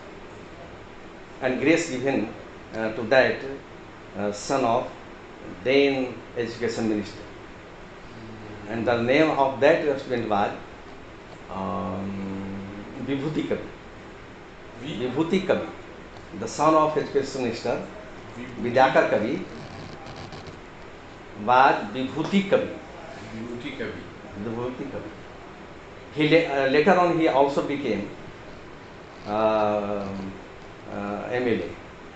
and grace given to that son of then Education Minister. And the name of that student was Vibhuti Kavi. Vibhuti Kavi, the son of Education Minister Vidyakar Kavi, was Vibhuti Kavi. Vibhuti Kavi. Vibhuti Kavi. He later on he also became MLA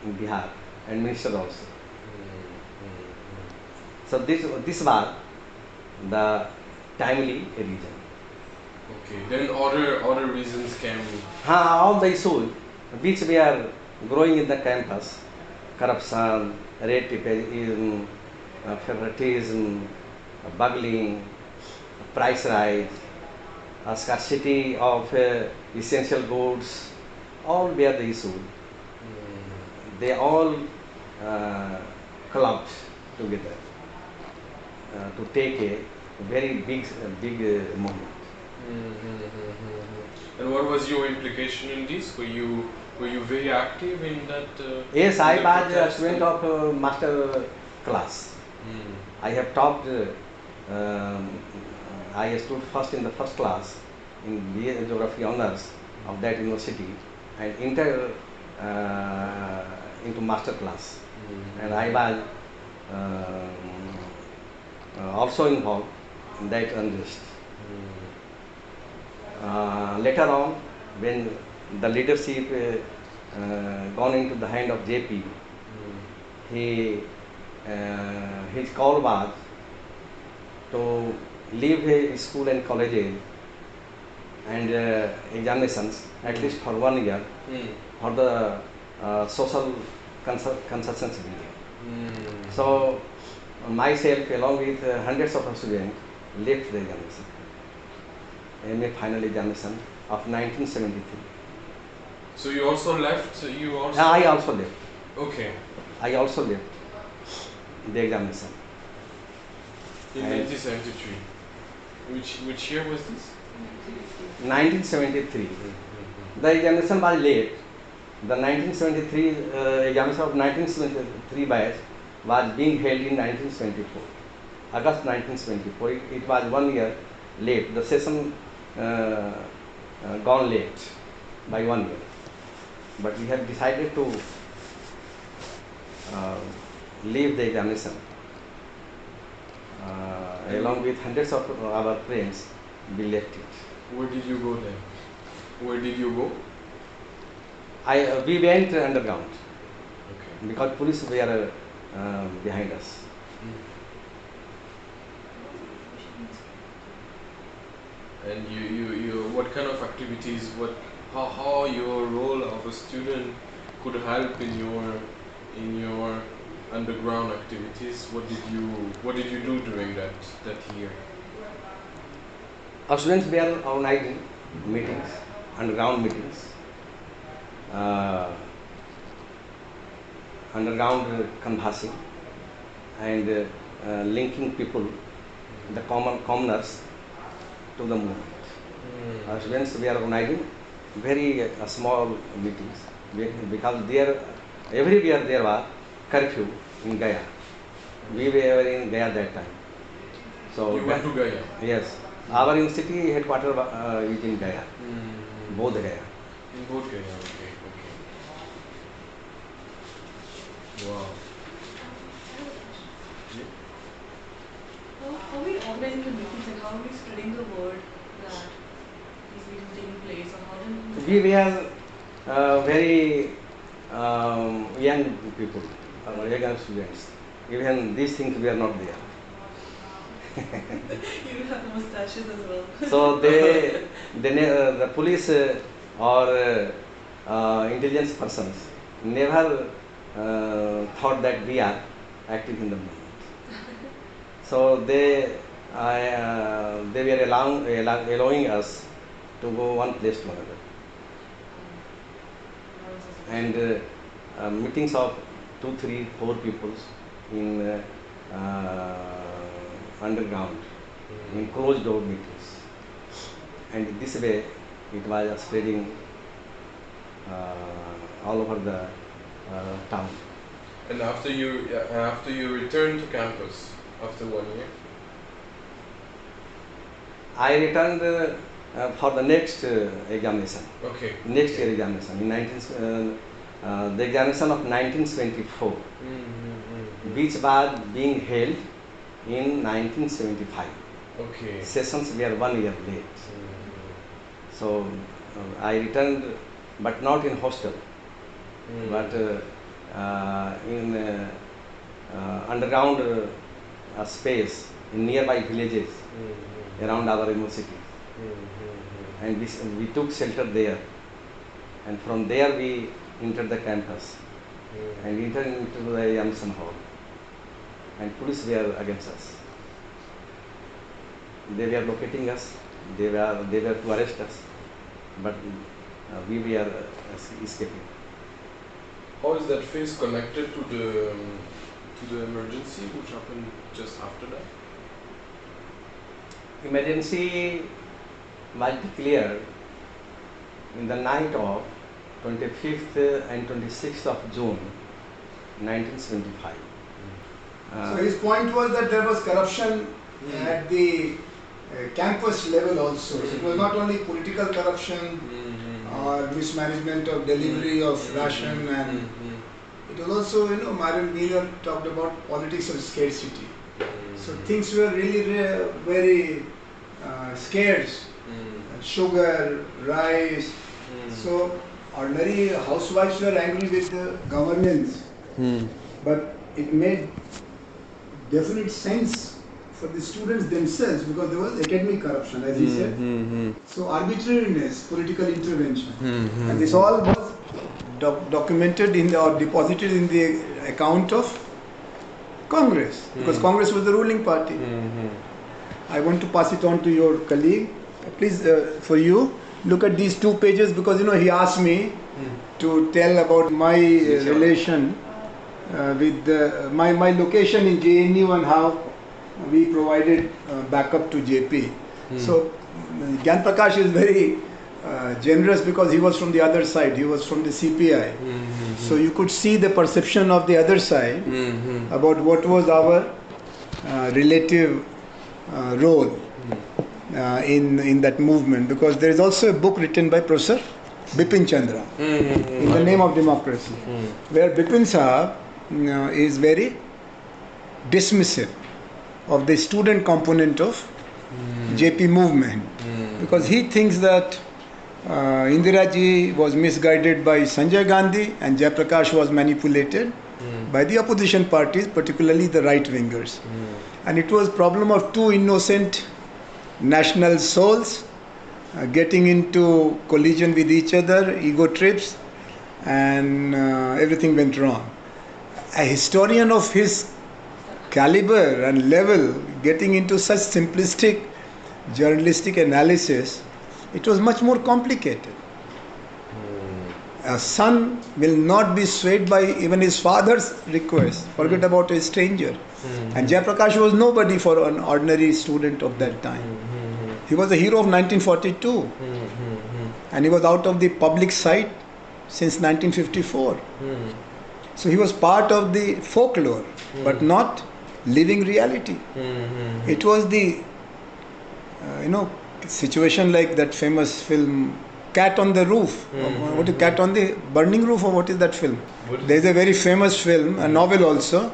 in Bihar and minister also. So this was the timely reason. Okay, then other reasons came. All the issues which we are growing in the campus, corruption, red tapeism, favoritism, buggling, price rise, scarcity of essential goods, all were the issues. They all clubbed together to take a very big movement. And what was your implication in this? Were you very active in that? Yes, I was a student of master class. I have taught. I stood first in the first class in BA Geography Honours of that university, and entered into master class. And I was also involved in that unrest. Later on, when the leadership gone into the hand of JP, his call was to leave his school and colleges and examinations at least for 1 year for the social consultancy building. So myself, along with hundreds of students, left the examination, MA final examination of 1973. So you also left? I also left. Okay. I also left the examination. In 1973. Which year was this? 1973. The examination was late. The 1973 examination of 1973 batch was being held in 1974, August 1974. It was 1 year late. The session gone late by 1 year. But we have decided to leave the examination along with hundreds of our friends. We left it. Where did you go then? Where did you go? We went underground. Okay. Because police were behind us. And you what kind of activities, how your role of a student could help in your underground activities? What did you do during that year? Our students were organizing meetings, underground meetings, underground canvassing and linking people, the commoners, to the movement. Students, we are organizing very small meetings because everywhere there was curfew in Gaya. We were in Gaya that time. So you went to Gaya? Yes. Our university headquarters is in Gaya. Both Gaya. In both Gaya, okay. Wow. How are we organizing the meetings and how are we spreading the word that these meetings are taking place, or how do We were very young people, young students. Even these things were not there. you have mustaches as well? So the police or intelligence persons never thought that we are active in the movement. So they were allowing us to go one place to another. And meetings of 2, 3, 4 people in underground, in closed door meetings. And this way it was spreading all over the town. And after you returned to campus after 1 year? I returned for the next examination. Okay. Next year examination in the examination of 1974, which was being held in 1975. Okay. Sessions were 1 year late. So I returned, but not in hostel, but in underground space in nearby villages around our university. And we took shelter there, and from there we entered the campus and entered into the examination hall, and police were against us. They were locating us, they were to arrest us, but we were escaping. How is that phase connected to the emergency which happened just after that? Emergency was declared in the night of 25th and 26th of June 1975. So his point was that there was corruption at the campus level also. So it was not only political corruption or mismanagement of delivery of ration, and it was also, Marion Wheeler talked about politics of scarcity. So things were really very scarce. Sugar, rice. So ordinary housewives were angry with the governance, but it made definite sense for the students themselves because there was academic corruption, as he said. So arbitrariness, political intervention, and this all was documented or deposited in the account of Congress, because Congress was the ruling party. I want to pass it on to your colleague. Please, for you, look at these 2 pages, because he asked me to tell about my relation with my location in JNU and how we provided backup to JP. So Gyan Prakash is very generous because he was from the other side. He was from the CPI. So you could see the perception of the other side about what was our relative role in that movement, because there is also a book written by Professor Bipin Chandra in the name of democracy, where Bipin Sahab is very dismissive of the student component of JP movement, because he thinks that Indira ji was misguided by Sanjay Gandhi and Jayaprakash was manipulated by the opposition parties, particularly the right wingers. And it was problem of 2 innocent national souls getting into collision with each other, ego trips, and everything went wrong. A historian of his caliber and level getting into such simplistic journalistic analysis, it was much more complicated. a son will not be swayed by even his father's request. Forget about a stranger. And Jayaprakash was nobody for an ordinary student of that time. He was a hero of 1942. And he was out of the public sight since 1954. So he was part of the folklore, but not living reality. It was the, situation like that famous film Cat on the Roof. What is Cat on the Burning Roof, or what is that film? There is a very famous film, a novel also,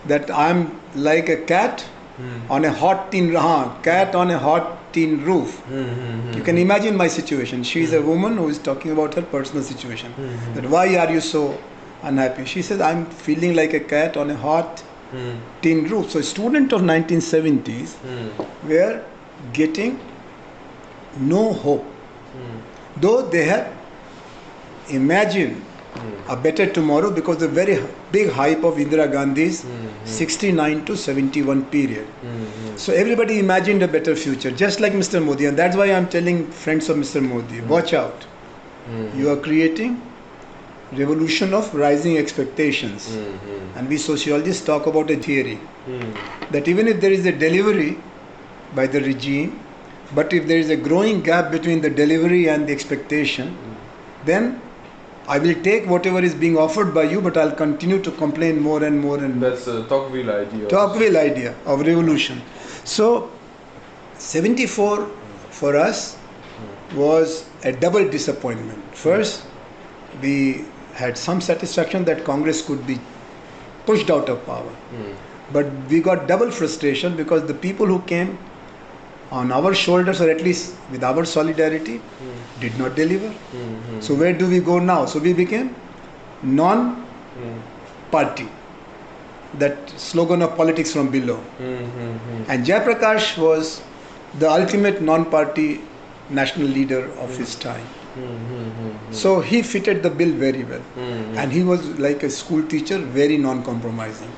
that I am like a cat on a hot tin cat on a hot tin roof. You can imagine my situation. She is a woman who is talking about her personal situation. That why are you so unhappy? She says, I am feeling like a cat on a hot tin roof. So a student of 1970s were getting no hope. Though they had imagined a better tomorrow because the very big hype of Indira Gandhi's 69 to 71 period. So everybody imagined a better future, just like Mr. Modi. And that's why I'm telling friends of Mr. Modi, watch out. You are creating revolution of rising expectations. And we sociologists talk about a theory that even if there is a delivery by the regime, but if there is a growing gap between the delivery and the expectation, then I will take whatever is being offered by you, but I'll continue to complain more and more and more. That's a Tocqueville idea. Tocqueville idea of revolution. So, 74 for us was a double disappointment. First, we had some satisfaction that Congress could be pushed out of power. But we got double frustration because the people who came on our shoulders, or at least with our solidarity, did not deliver. So where do we go now? So we became non-party. That slogan of politics from below. And Jayaprakash was the ultimate non-party national leader of his time. So he fitted the bill very well. And he was like a school teacher, very non-compromising.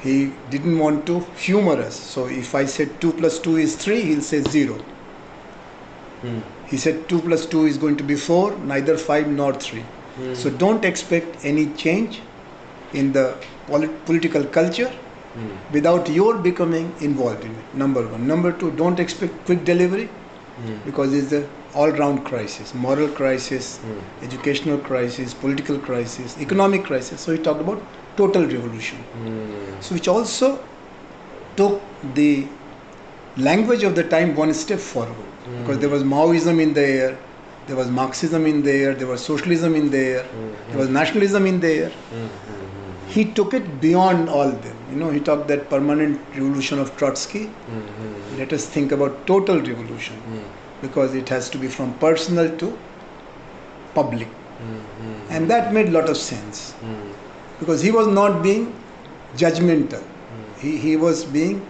He didn't want to humor us. So if I said 2 plus 2 is 3, he'll say 0. He said 2 plus 2 is going to be 4, neither 5 nor 3. So don't expect any change in the political culture without your becoming involved in it. Number one. Number two, don't expect quick delivery because it's an all-round crisis, moral crisis, educational crisis, political crisis, economic crisis. So he talked about total revolution. So which also took the language of the time one step forward because there was Maoism in the air, there was Marxism in the air, there was socialism in the air, there was nationalism in the air. He took it beyond all them. He talked that permanent revolution of Trotsky. Let us think about total revolution because it has to be from personal to public. And that made a lot of sense because he was not being judgmental. He was being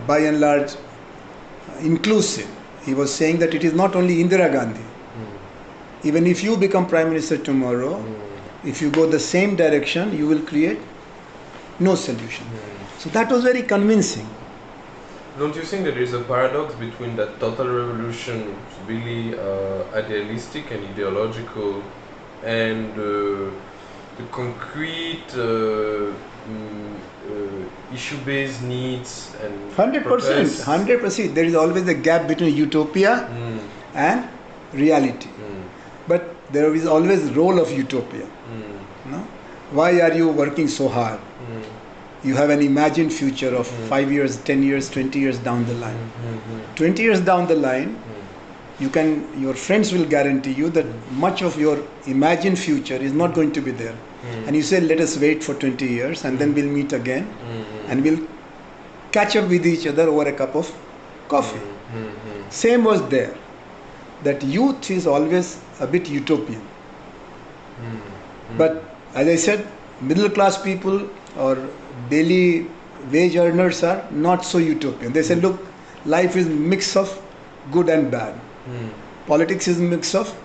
by and large inclusive. He was saying that it is not only Indira Gandhi. Even if you become Prime Minister tomorrow, if you go the same direction, you will create no solution. So that was very convincing. Don't you think that there is a paradox between that total revolution, which is really idealistic and ideological, and the concrete issue-based needs and 100%. There is always a gap between utopia and reality. But there is always role of utopia. No? Why are you working so hard? You have an imagined future of 5 years, 10 years, 20 years down the line. 20 years down the line, your friends will guarantee you that much of your imagined future is not going to be there. And you say, let us wait for 20 years and then we'll meet again and we'll catch up with each other over a cup of coffee. Same was there. That youth is always a bit utopian. But as I said, middle class people or daily wage earners are not so utopian. They say, look, life is a mix of good and bad. Politics is a mix of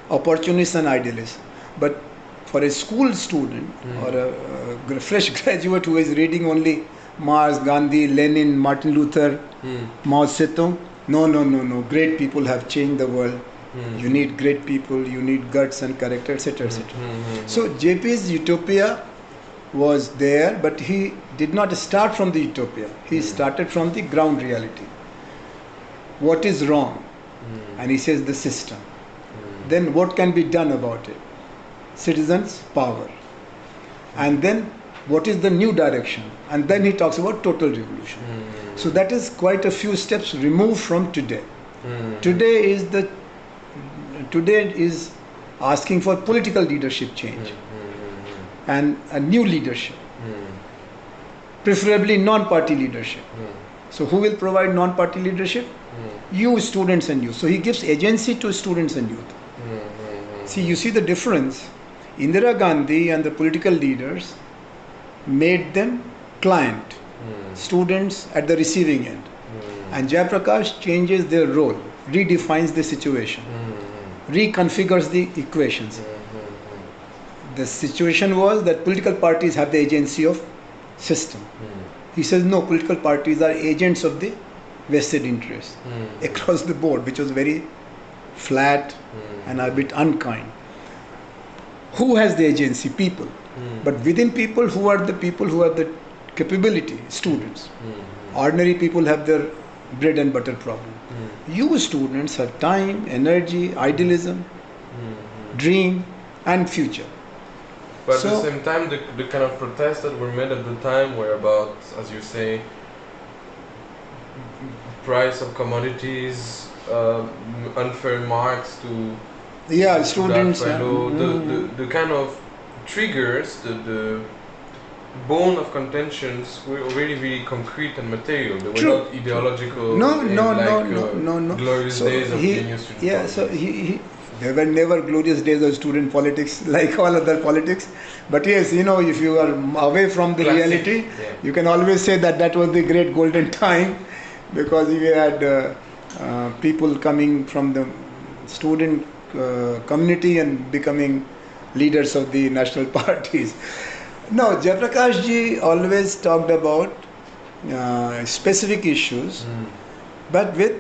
opportunists and idealists. But for a school student or a fresh graduate who is reading only Marx, Gandhi, Lenin, Martin Luther, Mao Zedong, no. Great people have changed the world. You need great people, you need guts and character, etc. etc. So JP's utopia was there, but he did not start from the utopia. He started from the ground reality. What is wrong? And he says the system. Then what can be done about it? Citizens, power. And then what is the new direction? And then he talks about total revolution. So that is quite a few steps removed from today. Today is asking for political leadership change and a new leadership, preferably non-party leadership. So who will provide non-party leadership? You, students and youth. So he gives agency to students and youth. See, you see the difference. Indira Gandhi and the political leaders made them client, students at the receiving end. And Jayaprakash changes their role, redefines the situation, reconfigures the equations. The situation was that political parties have the agency of system. He says no, political parties are agents of the vested interests across the board, which was very flat and a bit unkind. Who has the agency? People. But within people, who are the people who have the capability? Students. Ordinary people have their bread and butter problem. You students have time, energy, idealism, dream and future. But at the same time, the kind of protests that were made at the time were about, as you say, price of commodities, unfair marks to students. The kind of triggers, the bone of contentions were really, really concrete and material. They were not ideological. No. Glorious days of genius student politics. There were never glorious days of student politics like all other politics. But yes, if you are away from the reality, you can always say that was the great golden time, because you had people coming from the student community and becoming leaders of the national parties. No, Jayaprakash ji always talked about specific issues, but with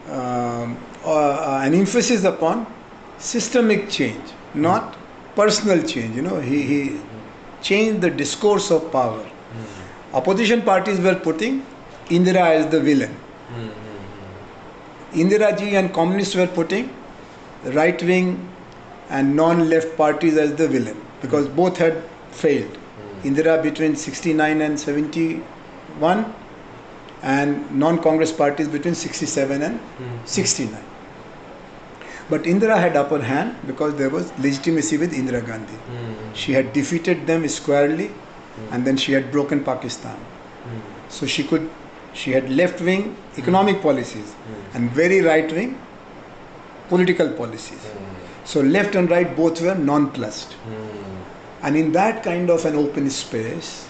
an emphasis upon systemic change, not personal change. He changed the discourse of power. Opposition parties were putting Indira as the villain. Indira ji and communists were putting right wing and non-left parties as the villain, because both had failed. Indira between 69 and 71, and non-Congress parties between 67 and 69. But Indira had upper hand because there was legitimacy with Indira Gandhi. She had defeated them squarely, and then she had broken Pakistan. So she had left-wing economic policies and very right-wing political policies. So left and right both were nonplussed. And in that kind of an open space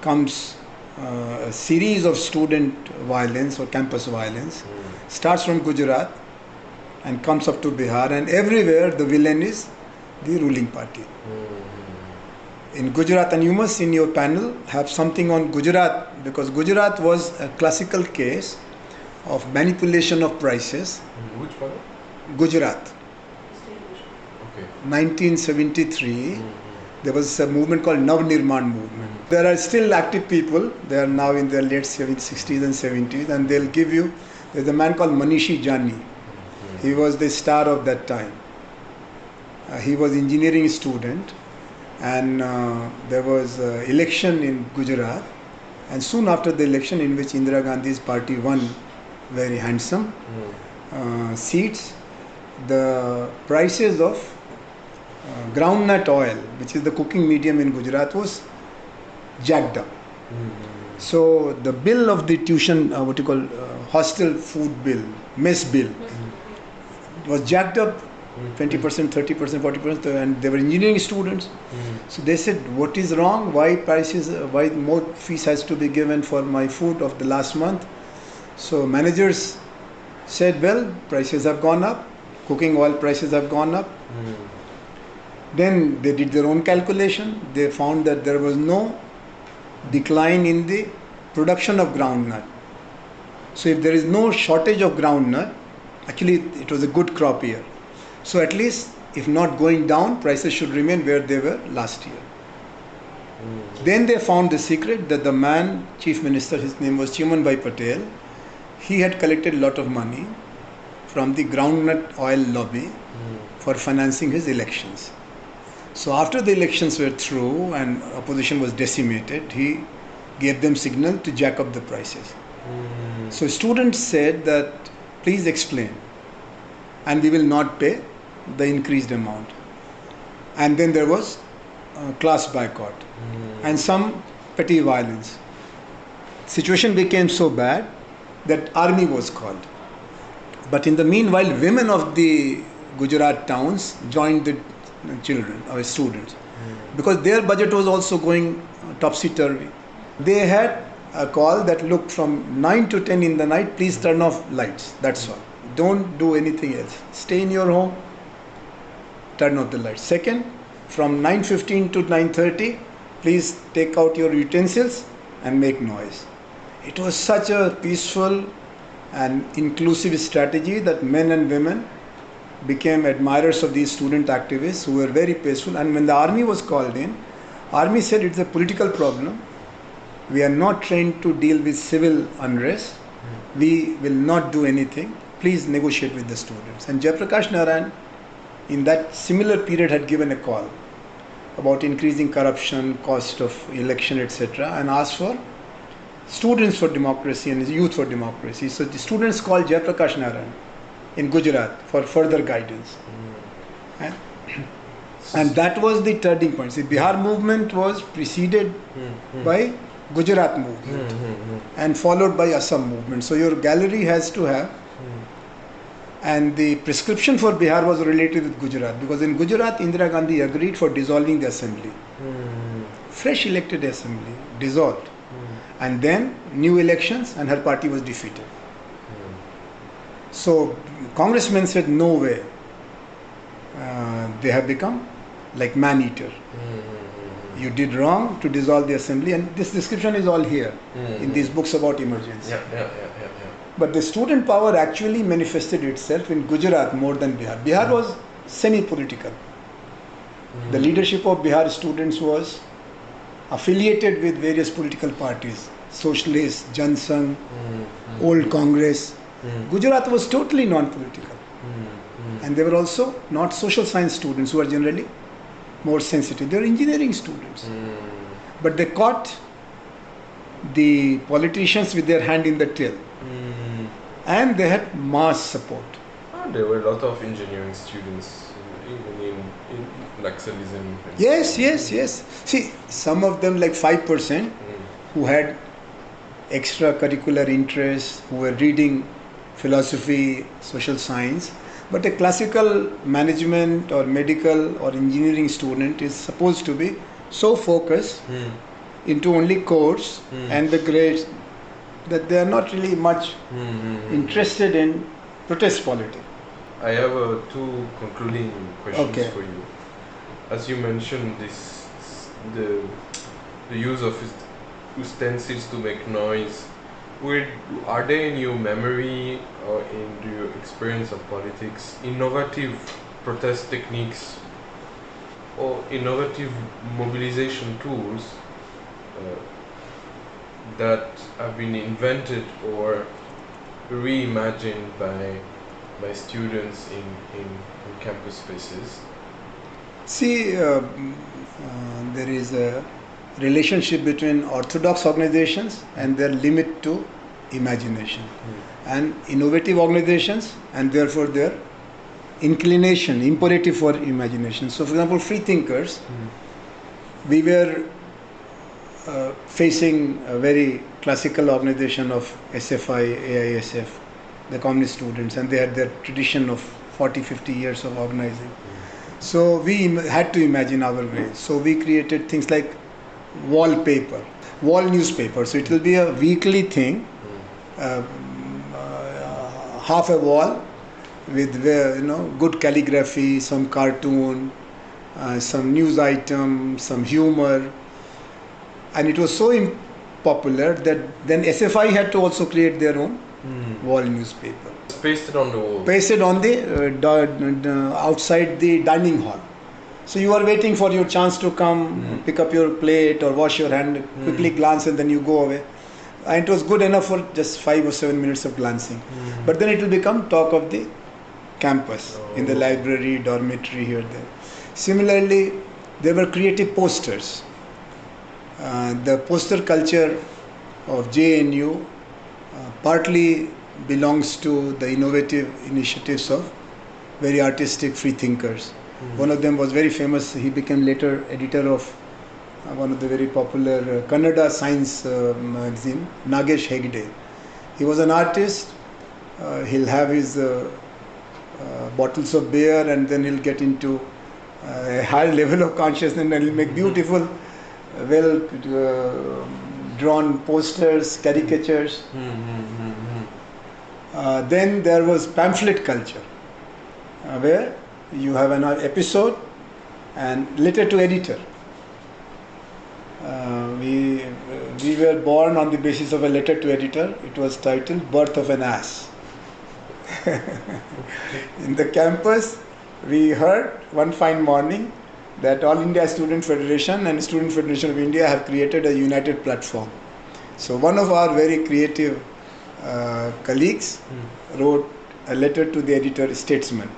comes a series of student violence or campus violence. Starts from Gujarat and comes up to Bihar, and everywhere the villain is the ruling party. In Gujarat, and you must in your panel have something on Gujarat, because Gujarat was a classical case of manipulation of prices. Which one? Gujarat. 1973, there was a movement called Nav Nirman movement. There are still active people, they are now in their late 60s and 70s, and they'll give you, there's a man called Manishi Jani. He was the star of that time. He was engineering student, and there was election in Gujarat, and soon after the election, in which Indira Gandhi's party won very handsome seats, the prices of groundnut oil, which is the cooking medium in Gujarat, was jacked up. So the bill of the tuition, hostel food bill, mess bill, was jacked up 20%, 30%, 40%, and they were engineering students. So they said, what is wrong? Why more fees has to be given for my food of the last month? So managers said, well, prices have gone up, cooking oil prices have gone up. Then they did their own calculation. They found that there was no decline in the production of groundnut. So if there is no shortage of groundnut, Actually, it was a good crop year. So at least, if not going down, prices should remain where they were last year. Then they found the secret that the man, chief minister, his name was Chimanbhai Patel, he had collected a lot of money from the groundnut oil lobby for financing his elections. So after the elections were through and opposition was decimated, he gave them signal to jack up the prices. So students said that, please explain, and we will not pay the increased amount. And then there was class boycott and some petty violence. Situation became so bad that army was called. But in the meanwhile, women of the Gujarat towns joined the children or students because their budget was also going topsy-turvy. They had a call that, look, from 9 to 10 in the night, please turn off lights. That's all. Don't do anything else. Stay in your home, turn off the lights. Second, from 9:15 to 9:30, please take out your utensils and make noise. It was such a peaceful and inclusive strategy that men and women became admirers of these student activists who were very peaceful. And when the army was called in, army said it's a political problem. We are not trained to deal with civil unrest. We will not do anything. Please negotiate with the students. And Jayaprakash Narayan in that similar period had given a call about increasing corruption, cost of election, etc., and asked for students for democracy and youth for democracy. So the students called Jayaprakash Narayan in Gujarat for further guidance. And that was the turning point. The Bihar movement was preceded by Gujarat movement and followed by Assam movement. So your gallery has to have, and the prescription for Bihar was related with Gujarat, because in Gujarat Indira Gandhi agreed for dissolving the assembly. Fresh elected assembly, dissolved. And then new elections and her party was defeated. So congressmen said, no way. They have become like man-eater. You did wrong to dissolve the assembly, and this description is all here in these books about emergency. But the student power actually manifested itself in Gujarat more than Bihar. Bihar was semi-political. The leadership of Bihar students was affiliated with various political parties, Socialist, Jan Sangh, Old Congress. Gujarat was totally non-political. And they were also not social science students who are generally more sensitive. They were engineering students. But they caught the politicians with their hand in the till. And they had mass support. There were a lot of engineering students even in Naxalism. Yes. See, some of them, like 5%, who had extracurricular interests, who were reading philosophy, social science. But a classical management or medical or engineering student is supposed to be so focused into only course and the grades that they are not really much interested in protest politics. I have two concluding questions for you. As you mentioned, the use of utensils to make noise. Are there in your memory or in your experience of politics innovative protest techniques or innovative mobilization tools that have been invented or reimagined by students in campus spaces? See, there is a relationship between orthodox organizations and their limit to imagination, and innovative organizations and therefore their inclination, imperative for imagination. So, for example, free thinkers, we were facing a very classical organization of SFI, AISF, the communist students, and they had their tradition of 40-50 years of organizing. So we had to imagine our way. So we created things like wallpaper, wall newspaper. So it will be a weekly thing, half a wall with good calligraphy, some cartoon, some news item, some humor. And it was so popular that then SFI had to also create their own wall newspaper. Pasted on the wall. Pasted on the outside the dining hall. So you are waiting for your chance to come, pick up your plate or wash your hand, quickly glance, and then you go away. And it was good enough for just 5 or 7 minutes of glancing. But then it will become talk of the campus, in the library, dormitory, here, there. Similarly, there were creative posters. The poster culture of JNU partly belongs to the innovative initiatives of very artistic free thinkers. One of them was very famous. He became later editor of one of the very popular Kannada science magazine, Nagesh Hegde. He was an artist. He'll have his bottles of beer, and then he'll get into a high level of consciousness, and he'll make beautiful, well drawn posters, caricatures. Then there was pamphlet culture, where you have an episode and letter to editor. We were born on the basis of a letter to editor. It was titled Birth of an Ass. In the campus, we heard one fine morning that All India Student Federation and Student Federation of India have created a united platform. So one of our very creative colleagues wrote a letter to the editor, Statesman,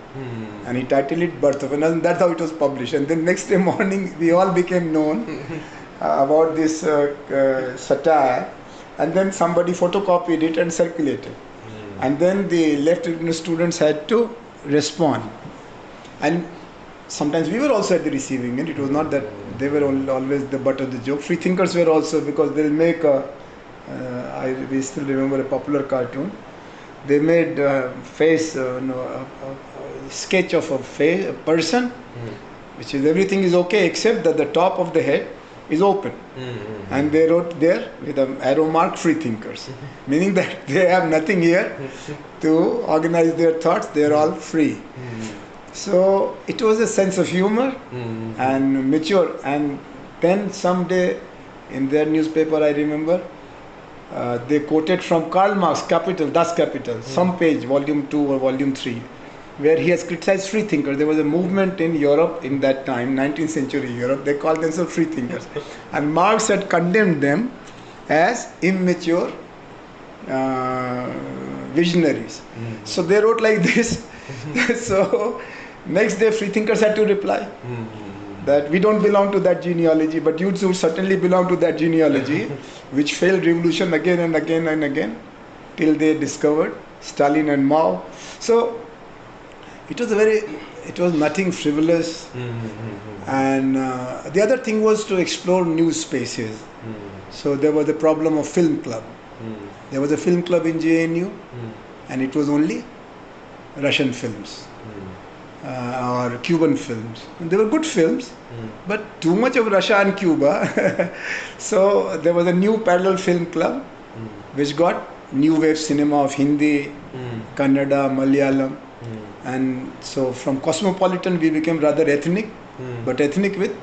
and he titled it Birth of an Ass, and that's how it was published. And then next day morning, we all became known about this satire, and then somebody photocopied it and circulated. And then the left-wing students had to respond. And sometimes we were also at the receiving end. It was not that they were always the butt of the joke. Free thinkers were also, because they'll make we still remember a popular cartoon. They made a sketch of a person, which is everything is okay except that the top of the head is open. And they wrote there with an arrow mark, free thinkers, meaning that they have nothing here to organize their thoughts, they are all free. So it was a sense of humor and mature. And then someday in their newspaper, I remember, they quoted from Karl Marx, Capital, Das Kapital, some page, volume 2 or volume 3, where he has criticized free thinkers. There was a movement in Europe in that time, 19th century Europe, they called themselves free thinkers. And Marx had condemned them as immature visionaries. So they wrote like this. So next day free thinkers had to reply that we don't belong to that genealogy, but you two certainly belong to that genealogy, which failed revolution again and again and again, till they discovered Stalin and Mao. So it was nothing frivolous. And the other thing was to explore new spaces. So there was the problem of film club. There was a film club in JNU, and it was only Russian films. Or Cuban films. And they were good films, but too much of Russia and Cuba. So there was a new parallel film club, which got new wave cinema of Hindi, Kannada, Malayalam. And so from cosmopolitan we became rather ethnic, but ethnic with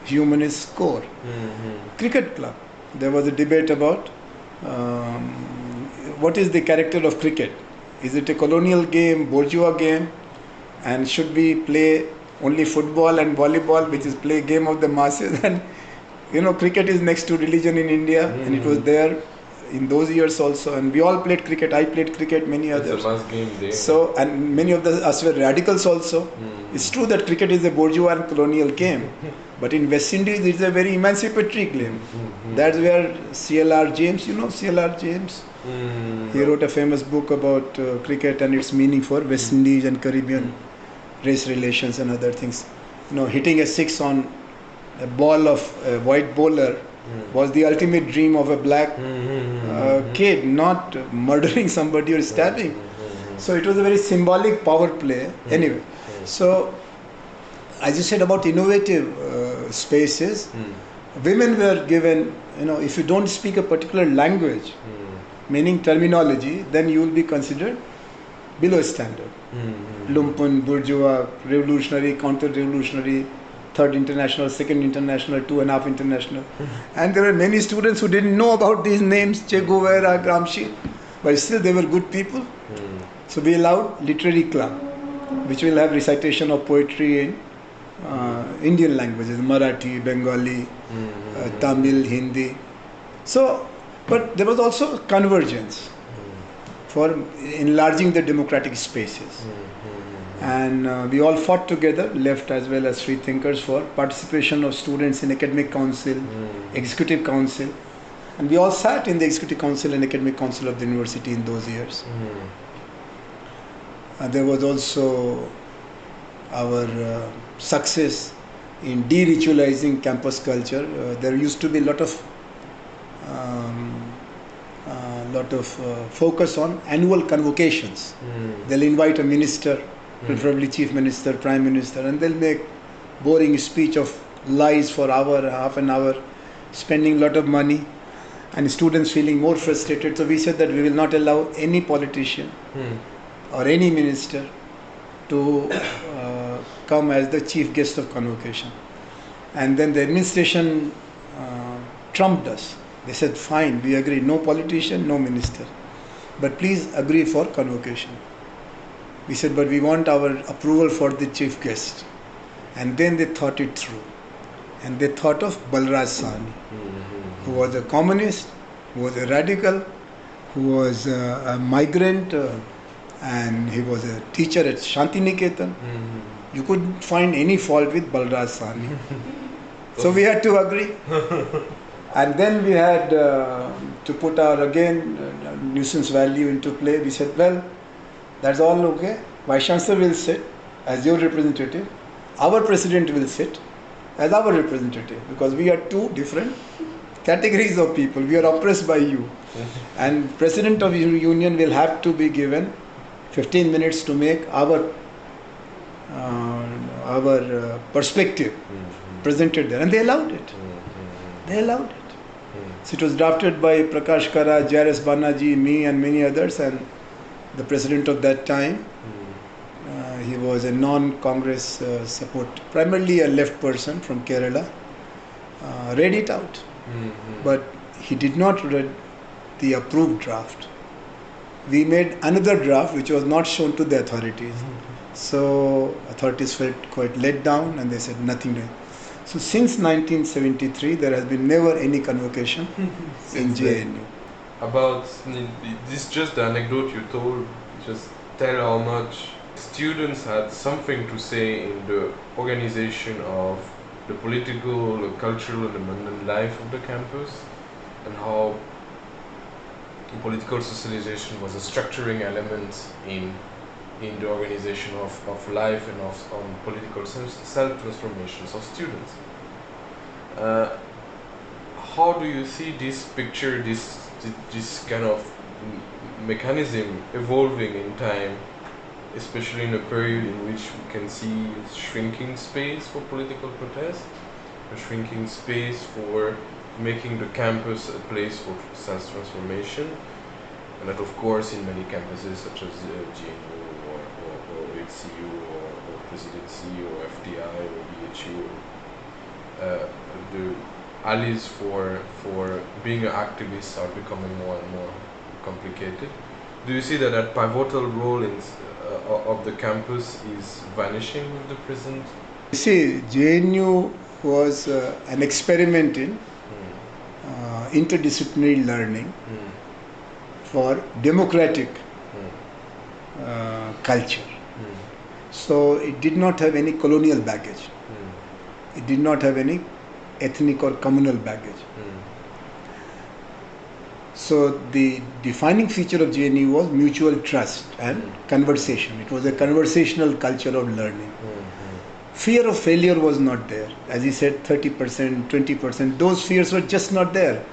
humanist core. Cricket club. There was a debate about what is the character of cricket. Is it a colonial game, bourgeois game? And should we play only football and volleyball, which is play game of the masses? And cricket is next to religion in India, and it was there in those years also. And we all played cricket. I played cricket, many others. It's a must game there. So, and many of us were radicals also. It's true that cricket is a bourgeois and colonial game, but in West Indies it's a very emancipatory game. That's where C.L.R. James, C.L.R. James? He wrote a famous book about cricket and its meaning for West Indies and Caribbean race relations and other things. Hitting a six on a ball of a white bowler was the ultimate dream of a black kid, not murdering somebody or stabbing. So it was a very symbolic power play. Anyway, so as you said about innovative spaces, women were given, if you don't speak a particular language, meaning terminology, then you will be considered below standard. Lumpen, bourgeois, revolutionary, counter-revolutionary, third international, second international, 2.5 international. And there were many students who didn't know about these names, Che Guevara, Gramsci, but still they were good people. So we allowed literary club, which will have recitation of poetry in Indian languages, Marathi, Bengali, Tamil, Hindi. So, but there was also convergence for enlarging the democratic spaces. And we all fought together, left as well as free thinkers, for participation of students in academic council, executive council. And we all sat in the executive council and academic council of the university in those years. There was also our success in de-ritualizing campus culture. There used to be a lot of focus on annual convocations. They'll invite a minister, preferably chief minister, prime minister, and they'll make boring speech of lies for hour, half an hour, spending a lot of money, and students feeling more frustrated. So we said that we will not allow any politician or any minister to come as the chief guest of convocation. And then the administration trumped us. They said, fine, we agree, no politician, no minister, but please agree for convocation. We said, but we want our approval for the chief guest. And then they thought it through. And they thought of Balraj Sahni, who was a communist, who was a radical, who was a migrant, and he was a teacher at Shantiniketan. You couldn't find any fault with Balraj Sahni. So we had to agree. And then we had to put our, again, nuisance value into play. We said, well, that's all okay. Vice Chancellor will sit as your representative. Our president will sit as our representative, because we are two different categories of people. We are oppressed by you. And president of union will have to be given 15 minutes to make our perspective presented there. And they allowed it. They allowed it. So it was drafted by Prakash Kara, J.R.S. Banaji, me and many others, and the president of that time, he was a non-Congress support, primarily a left person from Kerala, read it out. But he did not read the approved draft. We made another draft which was not shown to the authorities. So authorities felt quite let down and they said nothing to it. So since 1973 there has been never any convocation in JNU. About this, just the anecdote you told, just tell how much students had something to say in the organization of the political, the cultural and the mundane life of the campus, and how political socialization was a structuring element in the organization of life and of political self-transformations of students. How do you see this picture, this kind of mechanism evolving in time, especially in a period in which we can see a shrinking space for political protest, a shrinking space for making the campus a place for self-transformation, and that of course in many campuses such as GNU or HCU or Presidency or FTI or BHU, the alleys for being an activist are becoming more and more complicated. Do you see that that pivotal role of the campus is vanishing with the present? You see, JNU was an experiment in interdisciplinary learning for democratic culture. So it did not have any colonial baggage. It did not have any ethnic or communal baggage. So the defining feature of JNU was mutual trust and conversation. It was a conversational culture of learning. Fear of failure was not there. As he said, 30%, 20%, those fears were just not there.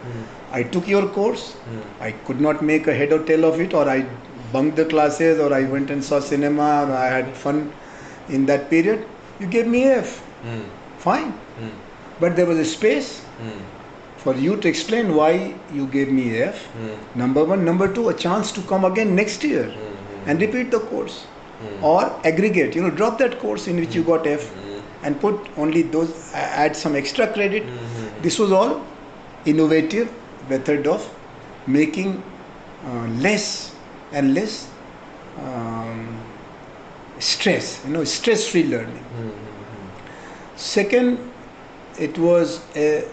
I took your course, I could not make a head or tail of it, or I bunked the classes, or I went and saw cinema, or I had fun in that period. You gave me F. Fine. But there was a space for you to explain why you gave me F. Number one. Number two, a chance to come again next year and repeat the course. Or aggregate, drop that course in which you got F and put only those, add some extra credit. This was all innovative method of making less and less stress, stress-free learning. Second, it was a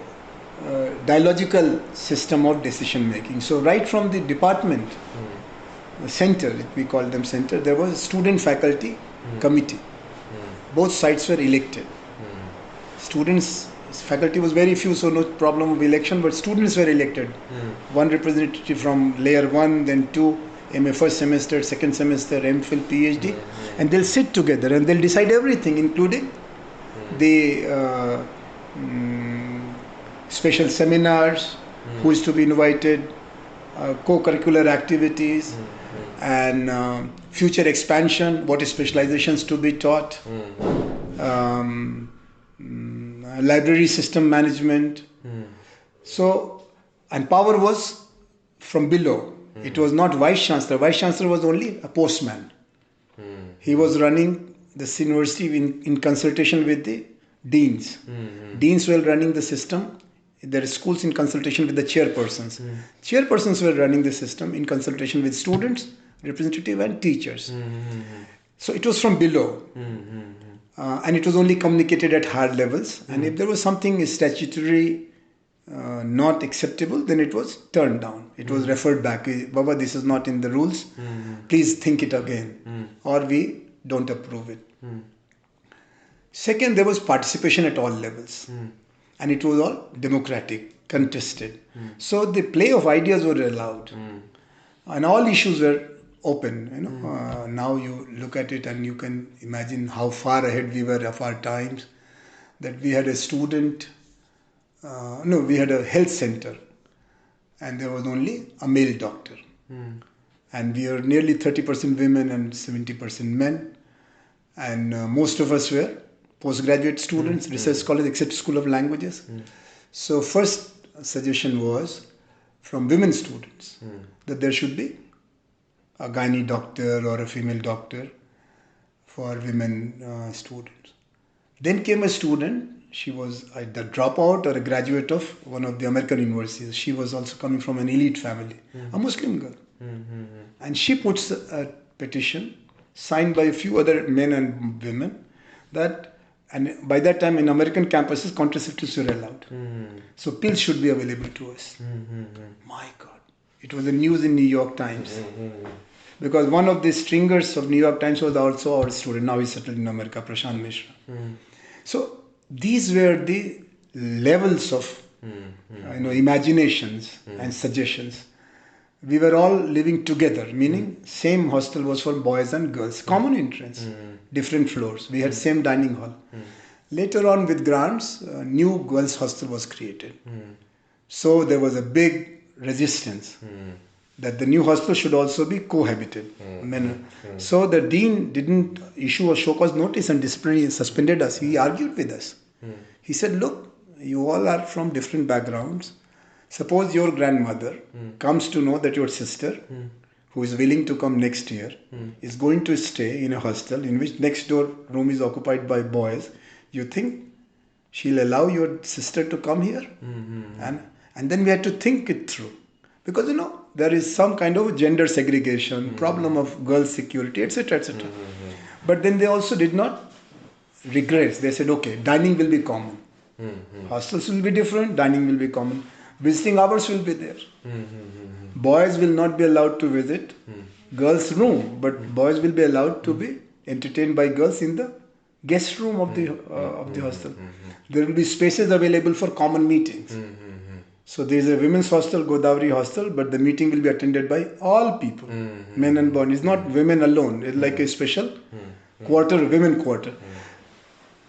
dialogical system of decision making. So right from the department, the center, we call them center, there was a student faculty committee. Both sides were elected. Students, faculty was very few, so no problem of election, but students were elected. One representative from layer 1, then 2, MA first semester, second semester, MPhil, PhD, and they'll sit together and they'll decide everything, including the special seminars, who is to be invited, co-curricular activities, and future expansion, what specializations to be taught, library system management. So, and power was from below. It was not Vice Chancellor. Vice Chancellor was only a postman. He was running the university in consultation with the deans. Deans were running the system. There are schools in consultation with the chairpersons. Chairpersons were running the system in consultation with students, representative, and teachers. So it was from below. And it was only communicated at higher levels. And if there was something statutory not acceptable, then it was turned down. It was referred back. Baba, this is not in the rules. Please think it again. Or we don't approve it. Second, there was participation at all levels. And it was all democratic, contested. So the play of ideas were allowed. And all issues were open. Now you look at it and you can imagine how far ahead we were of our times. That we had a student, we had a health center. And there was only a male doctor. And we were nearly 30% women and 70% men. And most of us were postgraduate students, research scholars, except School of Languages. So first suggestion was from women students that there should be a gynae doctor or a female doctor for women students. Then came a student. She was either dropout or a graduate of one of the American universities. She was also coming from an elite family, a Muslim girl. And she puts a petition signed by a few other men and women that, and by that time in American campuses, contraceptives were allowed. So pills should be available to us. My God. It was the news in New York Times. Because one of the stringers of New York Times was also our student. Now he's settled in America, Prashant Mishra. So these were the levels of imaginations and suggestions. We were all living together, meaning same hostel was for boys and girls, common entrance, different floors. We had same dining hall. Later on with grants, a new girls hostel was created. So there was a big resistance that the new hostel should also be cohabited. So the dean didn't issue a show cause notice and disciplinary suspended us. He argued with us. He said, look, you all are from different backgrounds. Suppose your grandmother comes to know that your sister, who is willing to come next year, is going to stay in a hostel in which next door room is occupied by boys. You think she'll allow your sister to come here? And then we had to think it through. Because, there is some kind of gender segregation, problem of girls' security, etc., etc. But then they also did not regret. They said, okay, dining will be common. Hostels will be different, dining will be common. Visiting hours will be there. Boys will not be allowed to visit girls' room, but boys will be allowed to be entertained by girls in the guest room of the hostel. There will be spaces available for common meetings. So there is a women's hostel, Godavari hostel, but the meeting will be attended by all people, men and boys. It's not women alone. It's like a special quarter, women quarter.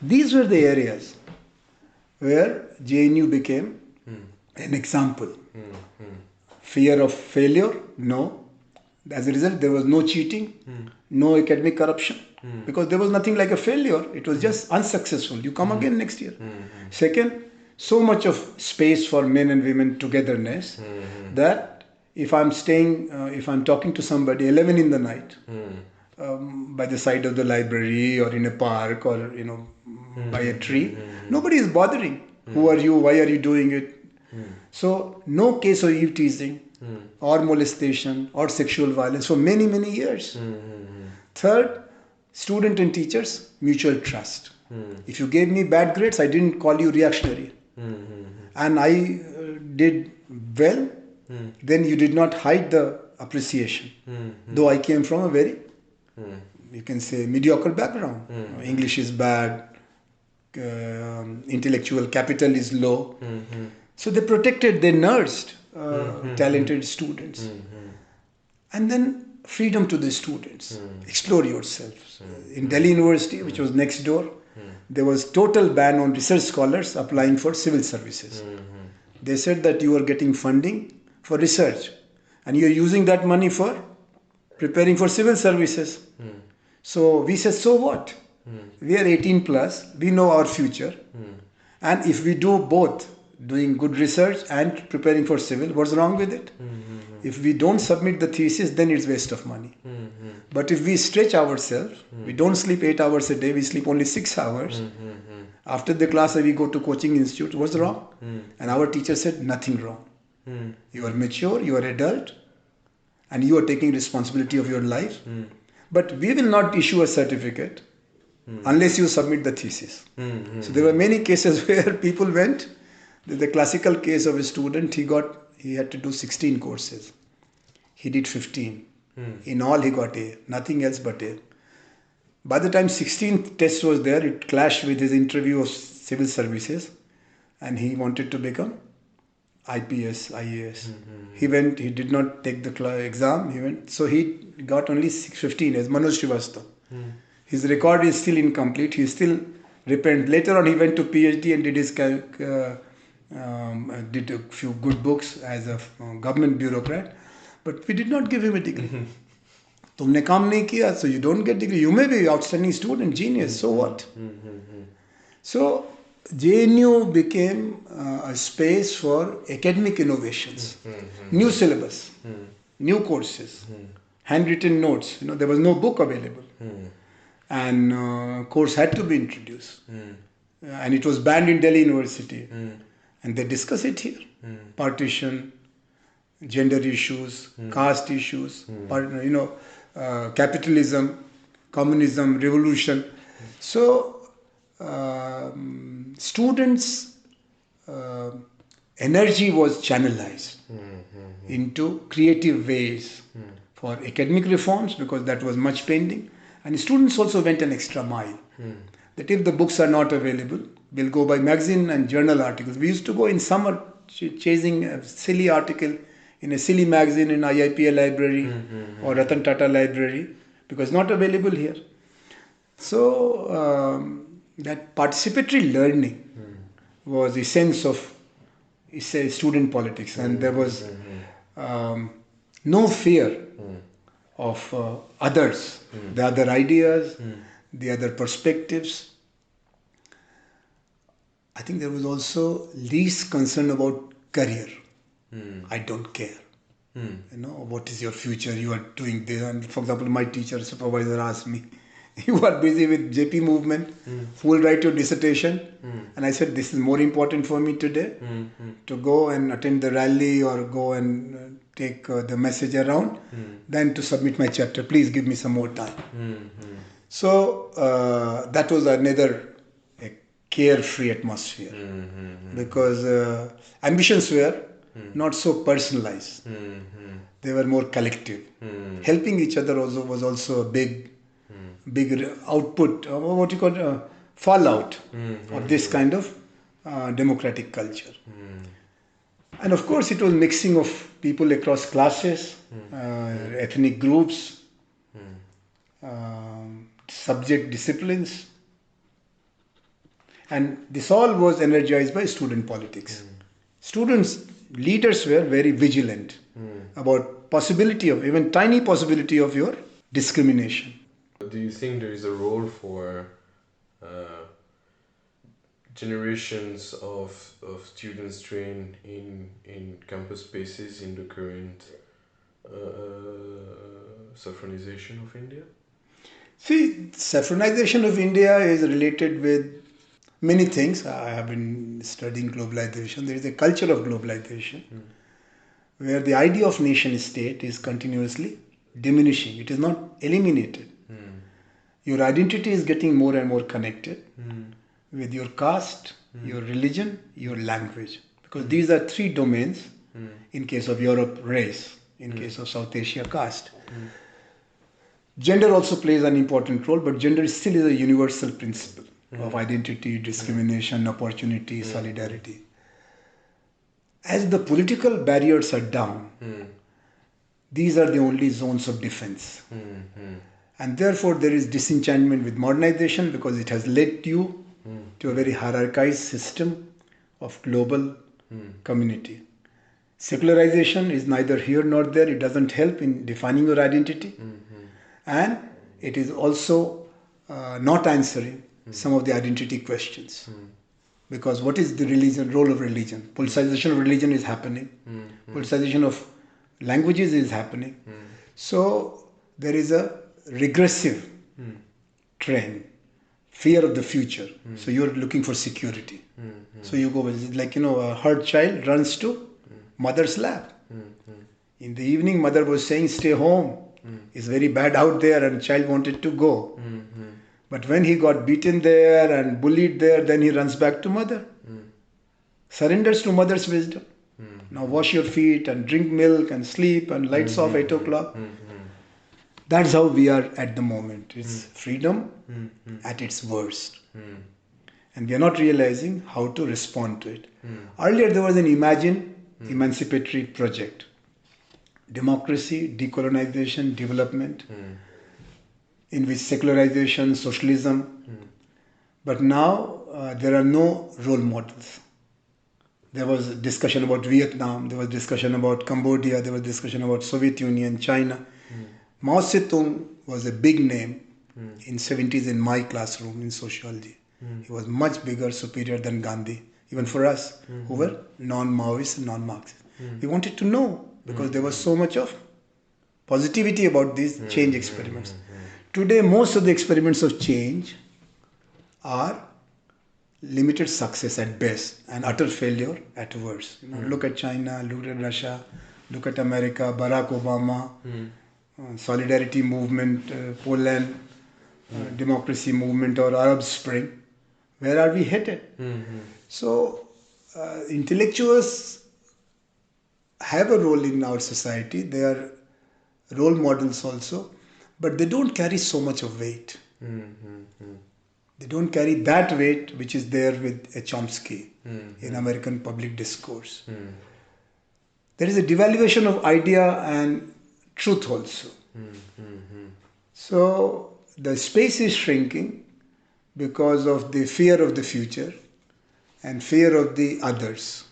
These were the areas where JNU became an example. Fear of failure? No. As a result, there was no cheating, no academic corruption, because there was nothing like a failure. It was just unsuccessful. You come again next year. Second, so much of space for men and women togetherness that if I'm talking to somebody 11 in the night by the side of the library or in a park or by a tree. Nobody is bothering. Who are you? Why are you doing it? So no case of eve teasing or molestation or sexual violence for many, many years. Third, student and teachers, mutual trust. If you gave me bad grades, I didn't call you reactionary. And I did well, then you did not hide the appreciation. Though I came from a very, you can say, mediocre background. English is bad, intellectual capital is low. So they protected, they nursed talented students. And then freedom to the students. Explore yourself. In Delhi University, which was next door, there was total ban on research scholars applying for civil services. They said that you are getting funding for research and you are using that money for preparing for civil services. So we said, so what? We are 18 plus, we know our future. And if we do both, doing good research and preparing for civil, what's wrong with it? If we don't submit the thesis, then it's waste of money. But if we stretch ourselves, we don't sleep 8 hours a day, we sleep only 6 hours. After the class, we go to coaching institute, what's wrong? And our teacher said, nothing wrong. You are mature, you are adult, and you are taking responsibility of your life. But we will not issue a certificate unless you submit the thesis. So there were many cases where people went. The classical case of a student, he had to do 16 courses. He did 15. In all, he got A. Nothing else but A. By the time 16th test was there, it clashed with his interview of civil services, and he wanted to become IPS, IAS. He went. He did not take the exam. He went. So he got only 15 as Manoj Srivastava. His record is still incomplete. He still repent. Later on, he went to PhD and did his did a few good books as a government bureaucrat, but we did not give him a degree. तुमने काम नहीं किया, so you don't get degree. You may be outstanding student, genius, so what? So JNU became a space for academic innovations, new syllabus, new courses, handwritten notes. There was no book available, and course had to be introduced, and it was banned in Delhi University. And they discuss it here. Partition, gender issues, caste issues, capitalism, communism, revolution. So students' energy was channelized into creative ways for academic reforms, because that was much pending. And students also went an extra mile. That if the books are not available, we'll go by magazine and journal articles. We used to go in summer chasing a silly article in a silly magazine in IIPA library or Ratan Tata library, because not available here. So that participatory learning was the sense of student politics, and there was no fear of others, the other ideas, the other perspectives. I think there was also least concern about career. I don't care. What is your future? You are doing this. And for example, my teacher, supervisor asked me, you are busy with JP movement, who will write your dissertation? And I said, this is more important for me today, to go and attend the rally or go and take the message around, than to submit my chapter. Please give me some more time. So that was another carefree atmosphere, because ambitions were not so personalized. They were more collective. Helping each other also was also a big output, what you call fallout of this kind of democratic culture. And of course, it was mixing of people across classes, ethnic groups, subject disciplines. And this all was energized by student politics. Leaders were very vigilant about possibility of, even tiny possibility of your discrimination. Do you think there is a role for generations of students trained in campus spaces in the current saffronization of India? See, saffronization of India is related with Many things. I have been studying globalization. There is a culture of globalization where the idea of nation state is continuously diminishing. It is not eliminated. Your identity is getting more and more connected with your caste, your religion, your language. Because these are three domains. In case of Europe, race. In case of South Asia, caste. Gender also plays an important role, but gender still is a universal principle of identity, discrimination, opportunity, solidarity. As the political barriers are down, these are the only zones of defense. And therefore there is disenchantment with modernization because it has led you to a very hierarchized system of global community. Secularization is neither here nor there. It doesn't help in defining your identity. And it is also not answering some of the identity questions. Because what is the religion, role of religion? Politicization of religion is happening. Politicization of languages is happening. So there is a regressive trend, fear of the future. So you're looking for security. So you go, like, a hurt child runs to mother's lap. In the evening, mother was saying, stay home. It's very bad out there, and child wanted to go. But when he got beaten there and bullied there, then he runs back to mother. Surrenders to mother's wisdom. Now wash your feet and drink milk and sleep and lights off 8 o'clock. That's how we are at the moment. It's freedom at its worst. And we are not realizing how to respond to it. Earlier there was an imagined emancipatory project. Democracy, decolonization, development, in which secularization, socialism. But now there are no role models. There was discussion about Vietnam, there was discussion about Cambodia, there was discussion about Soviet Union, China. Mao Zedong was a big name in 70s in my classroom in sociology. He was much bigger, superior than Gandhi, even for us who were non-Maoists and non-Marxists. We wanted to know because there was so much of positivity about these change experiments. Today, most of the experiments of change are limited success at best and utter failure at worst. Look at China, look at Russia, look at America, Barack Obama, Solidarity movement, Poland, democracy movement or Arab Spring. Where are we headed? So, intellectuals have a role in our society. They are role models also, but they don't carry so much of weight. They don't carry that weight which is there with a Chomsky in American public discourse. There is a devaluation of idea and truth also. So the space is shrinking because of the fear of the future and fear of the others.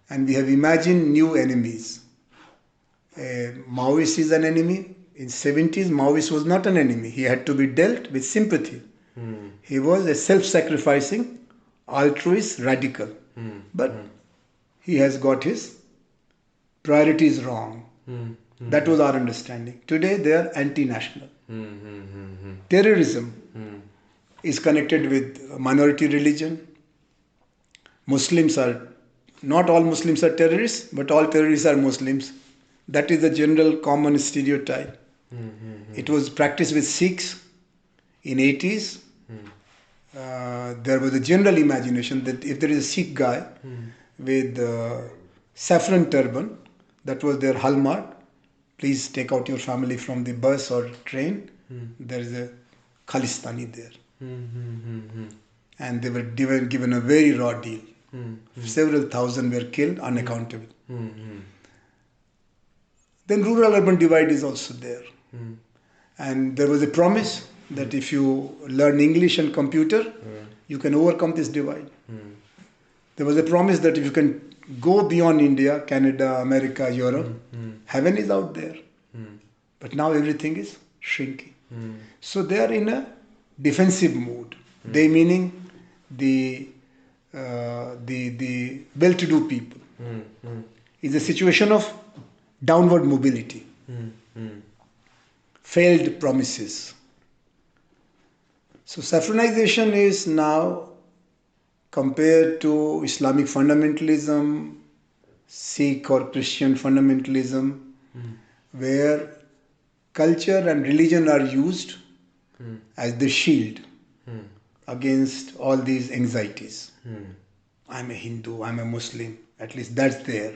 And we have imagined new enemies. Maoist is an enemy. In 70s, Maoist was not an enemy. He had to be dealt with sympathy. He was a self-sacrificing, altruist radical. But he has got his priorities wrong. That was our understanding. Today they are anti-national. Terrorism is connected with minority religion. Muslims are, not all Muslims are terrorists, but all terrorists are Muslims. That is the general common stereotype. It was practiced with Sikhs in 80s. There was a general imagination that if there is a Sikh guy with saffron turban, that was their hallmark. Please take out your family from the bus or train. There is a Khalistani there. And they were given a very raw deal. Several thousand were killed unaccountable. Then rural-urban divide is also there. And there was a promise that if you learn English and computer, you can overcome this divide. There was a promise that if you can go beyond India, Canada, America, Europe, heaven is out there. But now everything is shrinking. So they are in a defensive mood. They meaning the well-to-do people. It's a situation of downward mobility. Failed promises. So saffronization is now compared to Islamic fundamentalism, Sikh or Christian fundamentalism, where culture and religion are used as the shield against all these anxieties. I'm a Hindu, I'm a Muslim, at least that's there.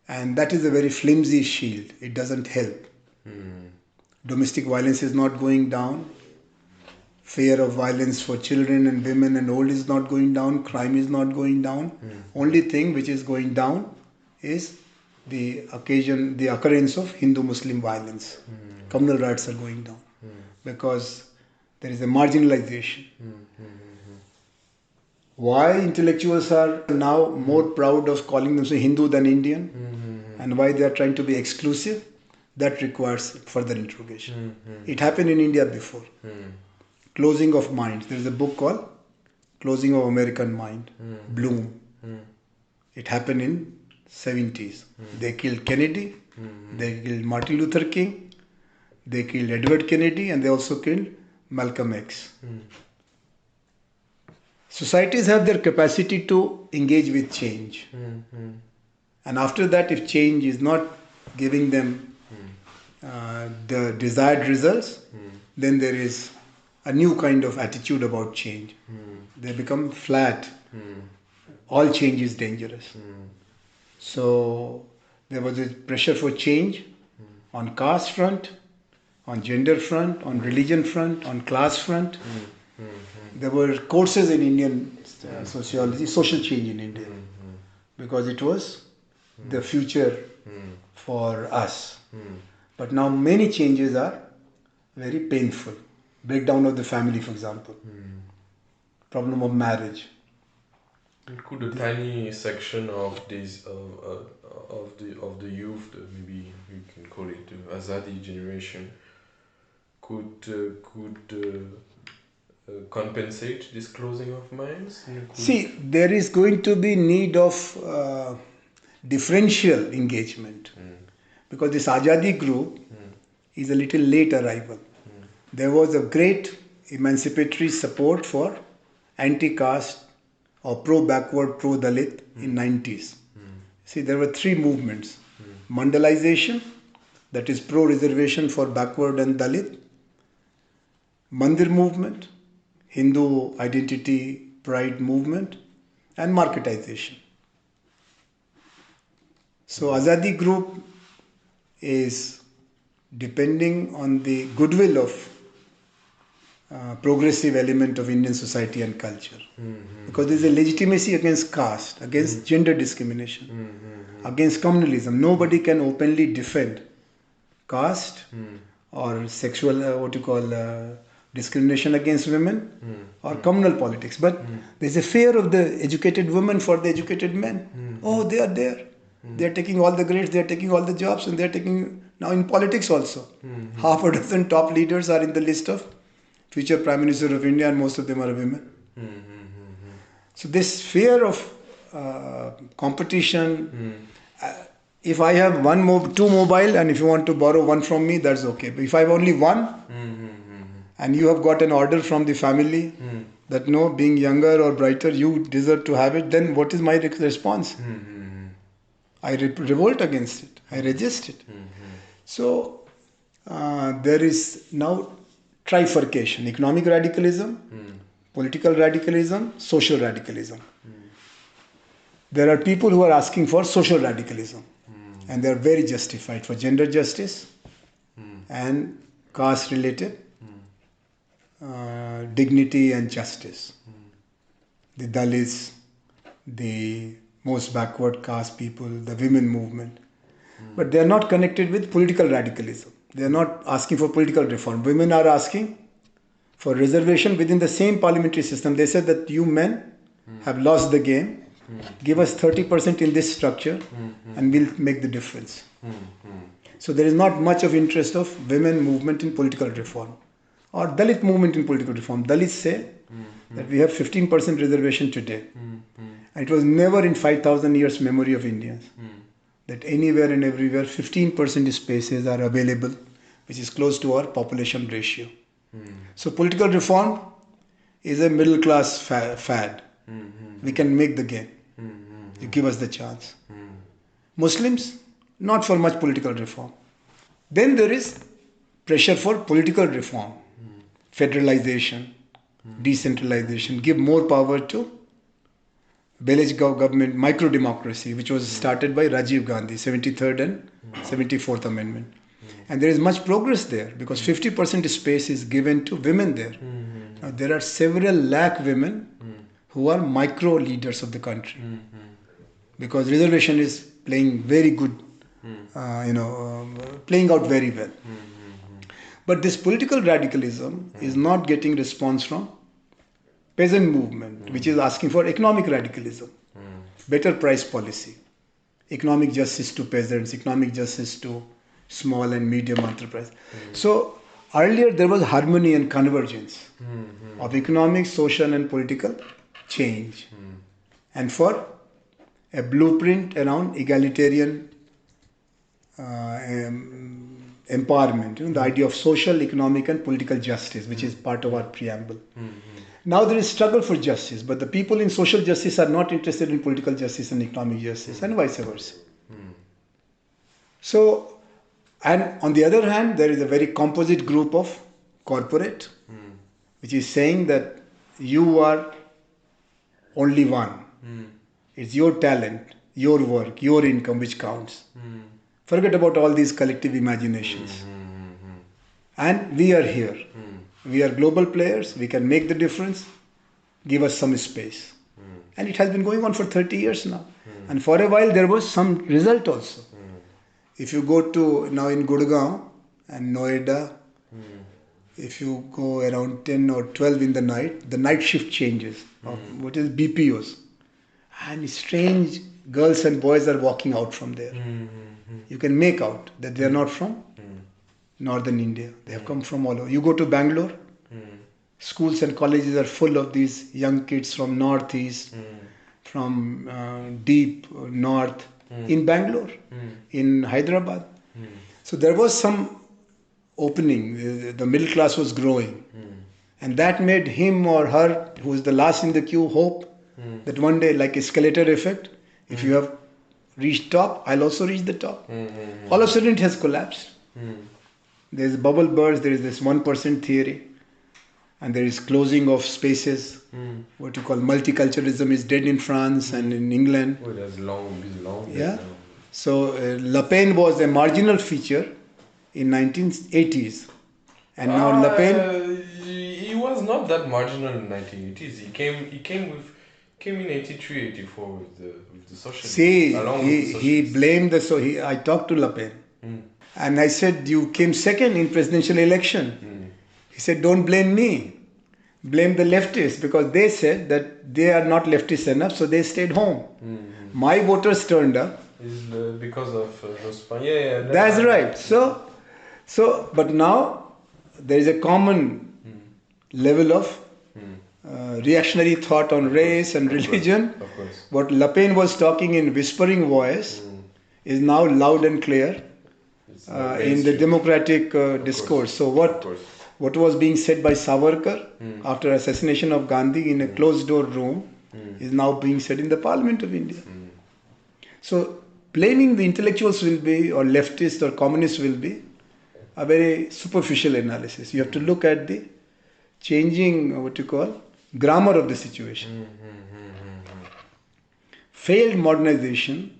And that is a very flimsy shield. It doesn't help. Domestic violence is not going down. Fear of violence for children and women and old is not going down. Crime is not going down. Only thing which is going down is the occurrence of Hindu-Muslim violence. Communal rights are going down because there is a marginalization. Why intellectuals are now more proud of calling themselves Hindu than Indian and why they are trying to be exclusive, that requires further interrogation. It happened in India before. Closing of minds. There is a book called Closing of American Mind, Bloom. It happened in 70s. They killed Kennedy, they killed Martin Luther King, they killed Edward Kennedy, and they also killed Malcolm X. Societies have their capacity to engage with change. And after that, if change is not giving them the desired results, then there is a new kind of attitude about change. They become flat. All change is dangerous. So there was a pressure for change on caste front, on gender front, on religion front, on class front. There were courses in Indian sociology, social change in India, because it was the future for us. But now many changes are very painful. Breakdown of the family, for example. Problem of marriage. Could a tiny section of this of the youth, maybe you can call it the Azadi generation, could compensate this closing of minds? See, there is going to be need of differential engagement because this Azadi group is a little late arrival. There was a great emancipatory support for anti-caste or pro-backward, pro-Dalit in 90s. See, there were three movements. Mandalization, that is pro-reservation for backward and Dalit. Mandir movement, Hindu identity pride movement, and marketization. So Azadi group is depending on the goodwill of progressive element of Indian society and culture. Because there is a legitimacy against caste, against gender discrimination, against communalism. Nobody can openly defend caste or sexual, discrimination against women or communal politics. But there is a fear of the educated women for the educated men. Oh, they are there. They are taking all the grades, they are taking all the jobs, and they are taking now in politics also. Half a dozen top leaders are in the list of future Prime Minister of India, and most of them are women. So this fear of competition, if I have two mobile and if you want to borrow one from me, that's okay. But if I have only one and you have got an order from the family that no, being younger or brighter, you deserve to have it, then what is my response? I revolt against it. I resist it. So there is now trifurcation: economic radicalism, political radicalism, social radicalism. There are people who are asking for social radicalism, and they are very justified for gender justice and caste-related dignity and justice. The Dalits, the most backward caste people, the women movement. But they are not connected with political radicalism. They are not asking for political reform. Women are asking for reservation within the same parliamentary system. They said that you men have lost the game. Give us 30% in this structure and we'll make the difference. So there is not much of interest of women movement in political reform or Dalit movement in political reform. Dalits say that we have 15% reservation today. And it was never in 5,000 years memory of Indians that anywhere and everywhere 15% spaces are available, which is close to our population ratio. So political reform is a middle class fad. We can make the gain. You give us the chance. Muslims, not for much political reform. Then there is pressure for political reform, federalization, decentralization, give more power to village government, micro-democracy, which was started by Rajiv Gandhi, 73rd and 74th Amendment. And there is much progress there because 50% space is given to women there. Now, there are several lakh women who are micro leaders of the country because reservation is playing very good, playing out very well. But this political radicalism is not getting response from peasant movement, which is asking for economic radicalism, better price policy, economic justice to peasants, economic justice to small and medium enterprise. So earlier there was harmony and convergence of economic, social and political change and for a blueprint around egalitarian empowerment, the idea of social, economic and political justice, which is part of our preamble. Now there is struggle for justice, but the people in social justice are not interested in political justice and economic justice and vice versa. So, and on the other hand, there is a very composite group of corporate, which is saying that you are only one. It's your talent, your work, your income which counts. Forget about all these collective imaginations. And we are here. We are global players. We can make the difference. Give us some space. And it has been going on for 30 years now. And for a while there was some result also. If you go to now in Gurgaon and Noida, if you go around 10 or 12 in the night shift changes of what is BPOs. And strange girls and boys are walking out from there. You can make out that they are not from northern India. They have come from all over. You go to Bangalore, schools and colleges are full of these young kids from northeast, from deep north, in Bangalore, in Hyderabad. So there was some opening. The middle class was growing. And that made him or her, who is the last in the queue, hope that one day, like escalator effect, if you have reached top, I'll also reach the top. All of a sudden it has collapsed. There's bubble burst, there is this 1% theory, and there is closing of spaces. What you call multiculturalism is dead in France and in England. Oh, that's long. Yeah. So Le Pen was a marginal feature in 1980s. And now Le Pen... He was not that marginal in 1980s. He came in 83, 84 with the socialists. See, he blamed I talked to Le Pen. And I said, you came second in presidential election. He said, don't blame me. Blame the leftists because they said that they are not leftist enough, so they stayed home. My voters turned up. Is because of yeah. That's right. So, but now there is a common level of reactionary thought on race and religion. Of course. What Le Pen was talking in whispering voice is now loud and clear in the democratic discourse. So what was being said by Savarkar after assassination of Gandhi in a closed door room is now being said in the Parliament of India. So blaming the intellectuals will be, or leftists or communists will be, a very superficial analysis. You have to look at the changing, grammar of the situation. Failed modernization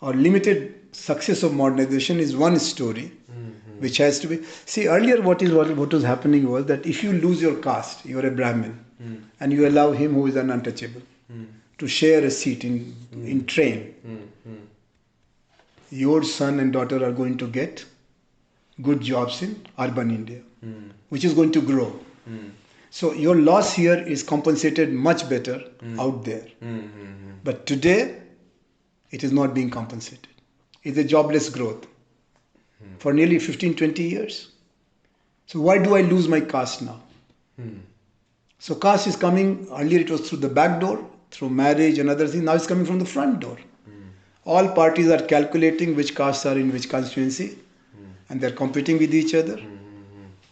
or limited success of modernization is one story which has to be... See, earlier what was happening was that if you lose your caste, you are a Brahmin, and you allow him who is an untouchable to share a seat in train, your son and daughter are going to get good jobs in urban India, which is going to grow. So your loss here is compensated much better out there. But today, it is not being compensated. It's a jobless growth for nearly 15-20 years. So why do I lose my caste now? So caste is coming, earlier it was through the back door, through marriage and other things, now it's coming from the front door. All parties are calculating which castes are in which constituency and they're competing with each other.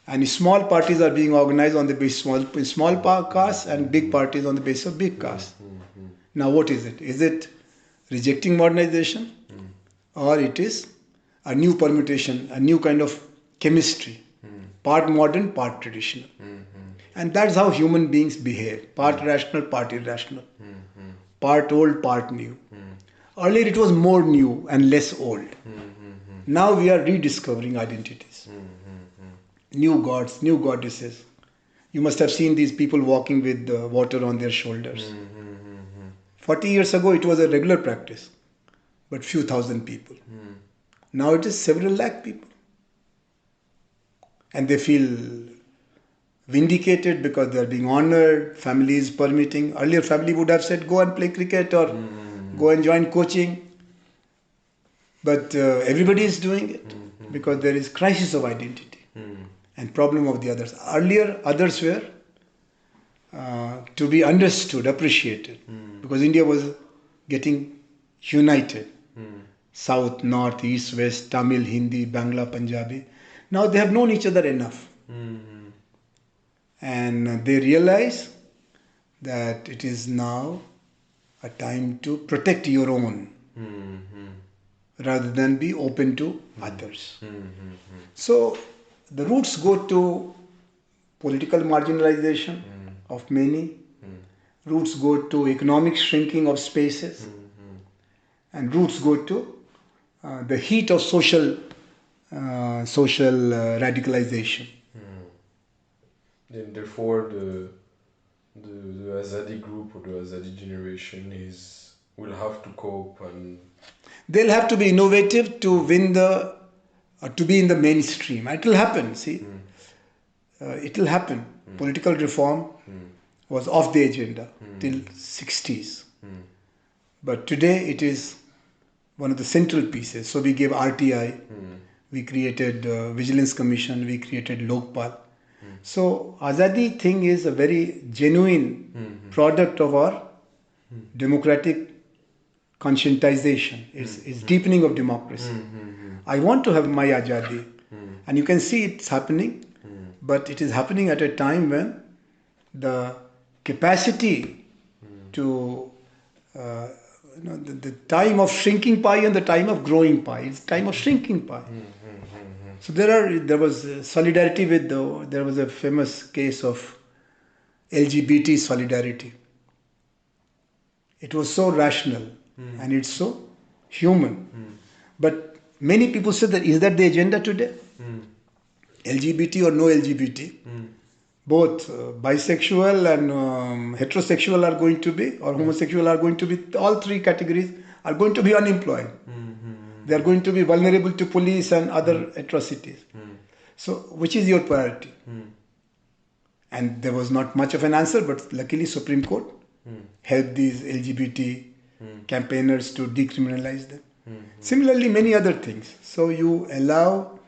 And small parties are being organized on the basis of small castes and big parties on the basis of big castes. Now what is it? Is it rejecting modernization? Or it is a new permutation, a new kind of chemistry, part modern, part traditional. And that's how human beings behave, part rational, part irrational, part old, part new. Earlier it was more new and less old. Now we are rediscovering identities, new gods, new goddesses. You must have seen these people walking with water on their shoulders. 40 years ago it was a regular practice, but few thousand people. Now it is several lakh people. And they feel vindicated because they are being honored, family is permitting. Earlier family would have said go and play cricket or go and join coaching. But everybody is doing it because there is crisis of identity and problem of the others. Earlier others were to be understood, appreciated, because India was getting united. South, North, East, West, Tamil, Hindi, Bangla, Punjabi. Now they have known each other enough. And they realize that it is now a time to protect your own rather than be open to others. So the roots go to political marginalization of many. Roots go to economic shrinking of spaces. And roots go to the heat of social radicalization. Then therefore the Azadi group or the Azadi generation will have to cope, and they'll have to be innovative to win to be in the mainstream. It will happen, see. It will happen. Political reform was off the agenda till 60s. But today it is one of the central pieces. So we gave RTI, we created Vigilance Commission, we created Lokpal. So Azadi thing is a very genuine product of our democratic conscientization. It's deepening of democracy. I want to have my Azadi, and you can see it's happening, but it is happening at a time when the capacity to the time of shrinking pie and the time of growing pie. It's time of shrinking pie. So there was solidarity with there was a famous case of LGBT solidarity. It was so rational and it's so human. But many people said that is that the agenda today? LGBT or no LGBT? Both bisexual and heterosexual are going to be, or homosexual are going to be, all three categories are going to be unemployed. They are going to be vulnerable to police and other atrocities. So which is your priority? And there was not much of an answer, but luckily Supreme Court helped these LGBT campaigners to decriminalize them. Similarly, many other things. So you allow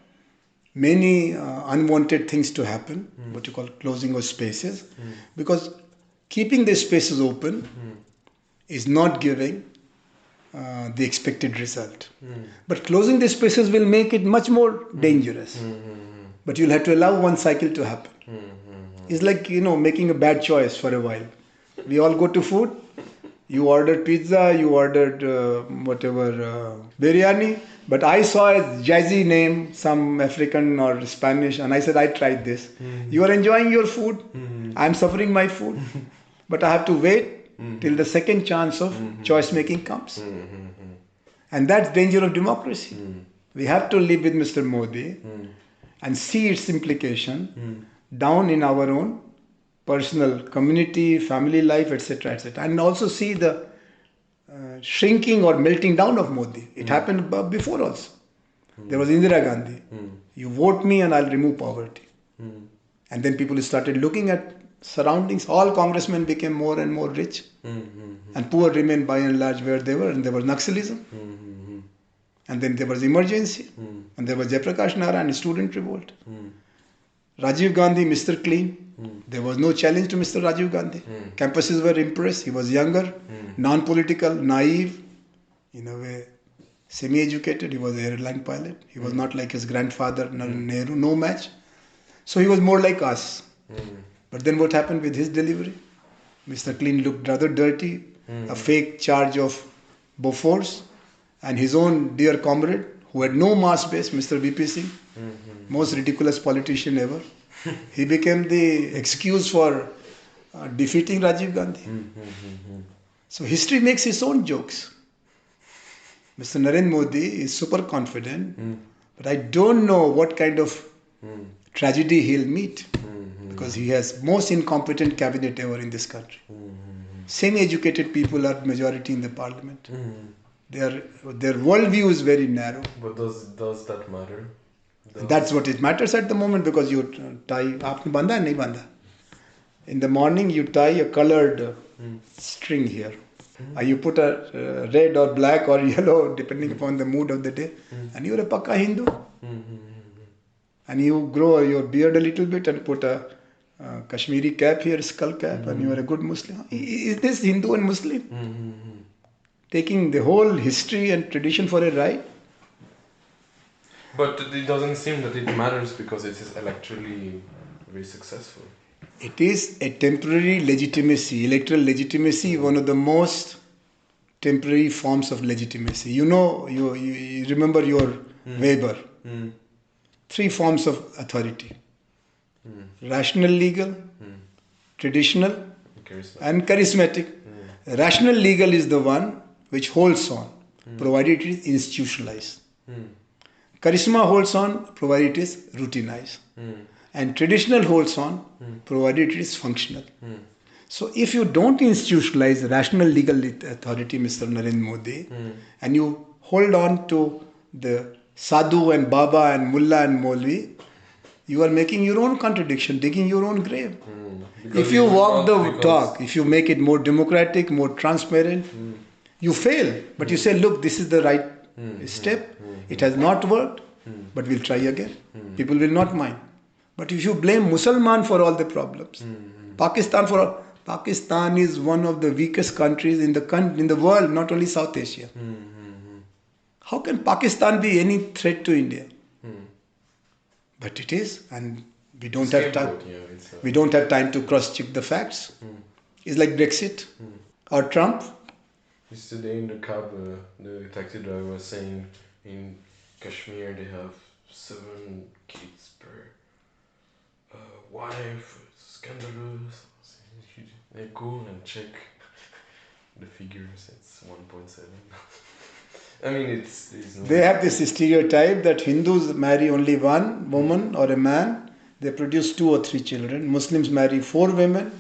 many unwanted things to happen, what you call closing of spaces, because keeping the spaces open is not giving the expected result. But closing the spaces will make it much more dangerous. But you'll have to allow one cycle to happen. It's like, making a bad choice for a while. We all go to food. You ordered pizza, you ordered biryani, but I saw a jazzy name, some African or Spanish, and I said, I tried this. You are enjoying your food, I'm suffering my food, but I have to wait till the second chance of choice making comes. And that's danger of democracy. We have to live with Mr. Modi and see its implication down in our own personal community, family life, etc., etc. And also see the shrinking or melting down of Modi. It happened before also. There was Indira Gandhi. You vote me and I'll remove poverty. And then people started looking at surroundings. All congressmen became more and more rich. And poor remained by and large where they were. And there was Naxalism. And then there was emergency. And there was Jayaprakash Narayan, student revolt. Rajiv Gandhi, Mr. Clean. There was no challenge to Mr. Rajiv Gandhi. Campuses were impressed. He was younger, non-political, naive, in a way, semi-educated. He was an airline pilot. He was not like his grandfather, Nehru, no match. So he was more like us. But then what happened with his delivery? Mr. Clean looked rather dirty, a fake charge of Bofors, and his own dear comrade, who had no mass base, Mr. VP Singh, most ridiculous politician ever. He became the excuse for defeating Rajiv Gandhi. So history makes its own jokes. Mr. Narendra Modi is super confident, but I don't know what kind of tragedy he'll meet, because he has most incompetent cabinet ever in this country. Semi-educated people are majority in the parliament. Their worldview is very narrow. But does that matter? That's what it matters at the moment, because you tie. Aapne banda hai, nahi banda. In the morning you tie a colored string here. You put a red or black or yellow depending upon the mood of the day, and you're a Pakka Hindu. And you grow your beard a little bit and put a Kashmiri cap here, skull cap, and you are a good Muslim. Is this Hindu and Muslim? Taking the whole history and tradition for a ride? But it doesn't seem that it matters because it is electorally very successful. It is a temporary legitimacy. Electoral legitimacy, one of the most temporary forms of legitimacy. You know, you remember your Weber. 3 forms of authority. Rational legal, traditional, and charismatic. Rational legal is the one which holds on, provided it is institutionalized. Charisma holds on, provided it is routinized. And traditional holds on, provided it is functional. So if you don't institutionalize rational legal authority, Mr. Narendra Modi, and you hold on to the Sadhu and Baba and Mullah and Maulvi, you are making your own contradiction, digging your own grave. If you walk the talk, if you make it more democratic, more transparent, you fail. But you say, look, this is the right step. It has not worked, but we'll try again. People will not mind. But if you blame Musalman for all the problems, Pakistan is one of the weakest countries in the world, not only South Asia. How can Pakistan be any threat to India? But it is, and we don't have time. We don't have time to cross-check the facts. It's like Brexit or Trump. Yesterday in the cab, the taxi driver was saying in Kashmir they have 7 kids per wife. Scandalous. They go and check the figures. It's 1.7. I mean, it's they have this stereotype that Hindus marry only one woman or a man. They produce 2 or 3 children. Muslims marry 4 women,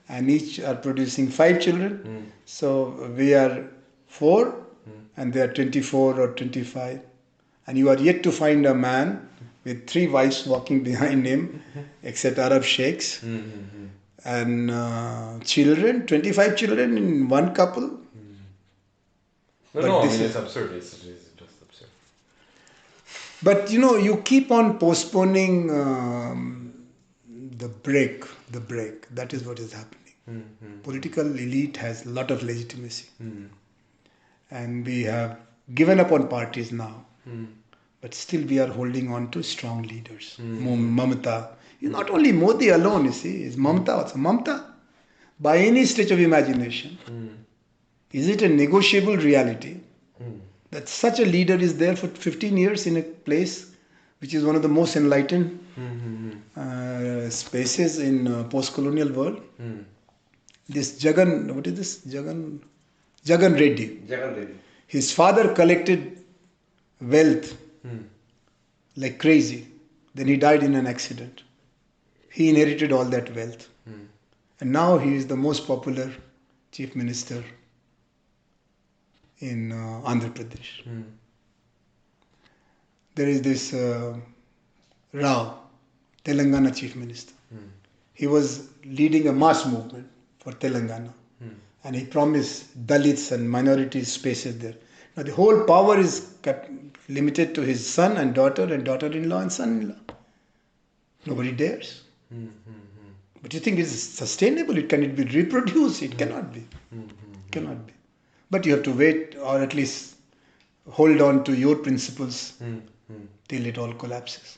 and each are producing 5 children. So we are 4, and they are 24 or 25. And you are yet to find a man with 3 wives walking behind him, except Arab sheikhs. And children, 25 children in one couple. No, I mean, it's absurd. It's just absurd. But you keep on postponing the break. That is what is happening. Political elite has a lot of legitimacy. And we have given up on parties now. But still we are holding on to strong leaders. Mamata. Not only Modi alone, you see, it's Mamata also. Mamata, by any stretch of imagination, is it a negotiable reality that such a leader is there for 15 years in a place which is one of the most enlightened spaces in post-colonial world? This Jagan, what is this? Jagan Reddy. His father collected wealth like crazy. Then he died in an accident. He inherited all that wealth. And now he is the most popular chief minister in Andhra Pradesh. There is this Rao, Telangana chief minister. He was leading a mass movement for Telangana. And he promised Dalits and minorities spaces there. Now the whole power is kept limited to his son and daughter-in-law and son-in-law. Nobody dares. But you think it's sustainable? Can it be reproduced? It cannot be. Cannot be. But you have to wait, or at least hold on to your principles till it all collapses.